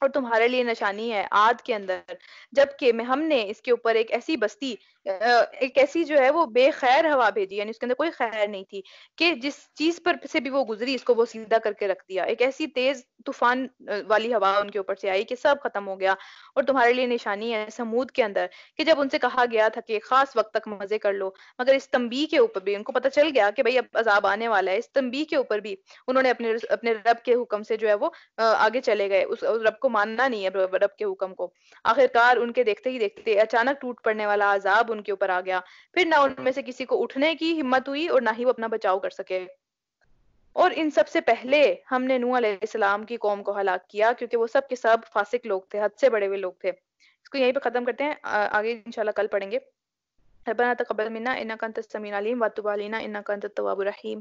اور تمہارے لیے نشانی ہے عاد کے اندر، جبکہ ہم نے اس کے اوپر ایک ایسی بستی، ایک ایسی جو ہے وہ بے خیر ہوا بھیجی، یعنی اس کے اندر کوئی خیر نہیں تھی، کہ جس چیز پر سے بھی وہ گزری اس کو وہ سیدھا کر کے رکھ دیا۔ ایک ایسی تیز طوفان والی ہوا ان کے اوپر سے آئی کہ سب ختم ہو گیا۔ اور تمہارے لیے نشانی ہے سمود کے اندر، کہ جب ان سے کہا گیا تھا کہ ایک خاص وقت تک مزے کر لو، مگر اس تنبیہ کے اوپر بھی ان کو پتہ چل گیا کہ بھئی اب عذاب آنے والا ہے، اس تنبیہ کے اوپر بھی انہوں نے اپنے رب کے حکم سے جو ہے وہ آگے چلے گئے، اس رب کو ماننا نہیں ہے، رب کے حکم کو۔ آخرکار ان کے دیکھتے ہی دیکھتے اچانک ٹوٹ پڑنے والا عذاب ان کے اوپر آ گیا، پھر نہ ان میں سے کسی کو اٹھنے کی ہمت ہوئی اور نہ ہی وہ اپنا بچاؤ کر سکے۔ اور ان سب سے پہلے ہم نے نوح علیہ السلام کی قوم کو ہلاک کیا، کیونکہ وہ سب کے سب فاسق لوگ تھے، حد سے بڑے ہوئے لوگ تھے۔ اس کو یہیں پہ ختم کرتے ہیں، آگے انشاءاللہ کل پڑھیں گے۔ ربنا تقبل منا انک انت السمیع العلیم وتب علینا انک انت التواب الرحیم۔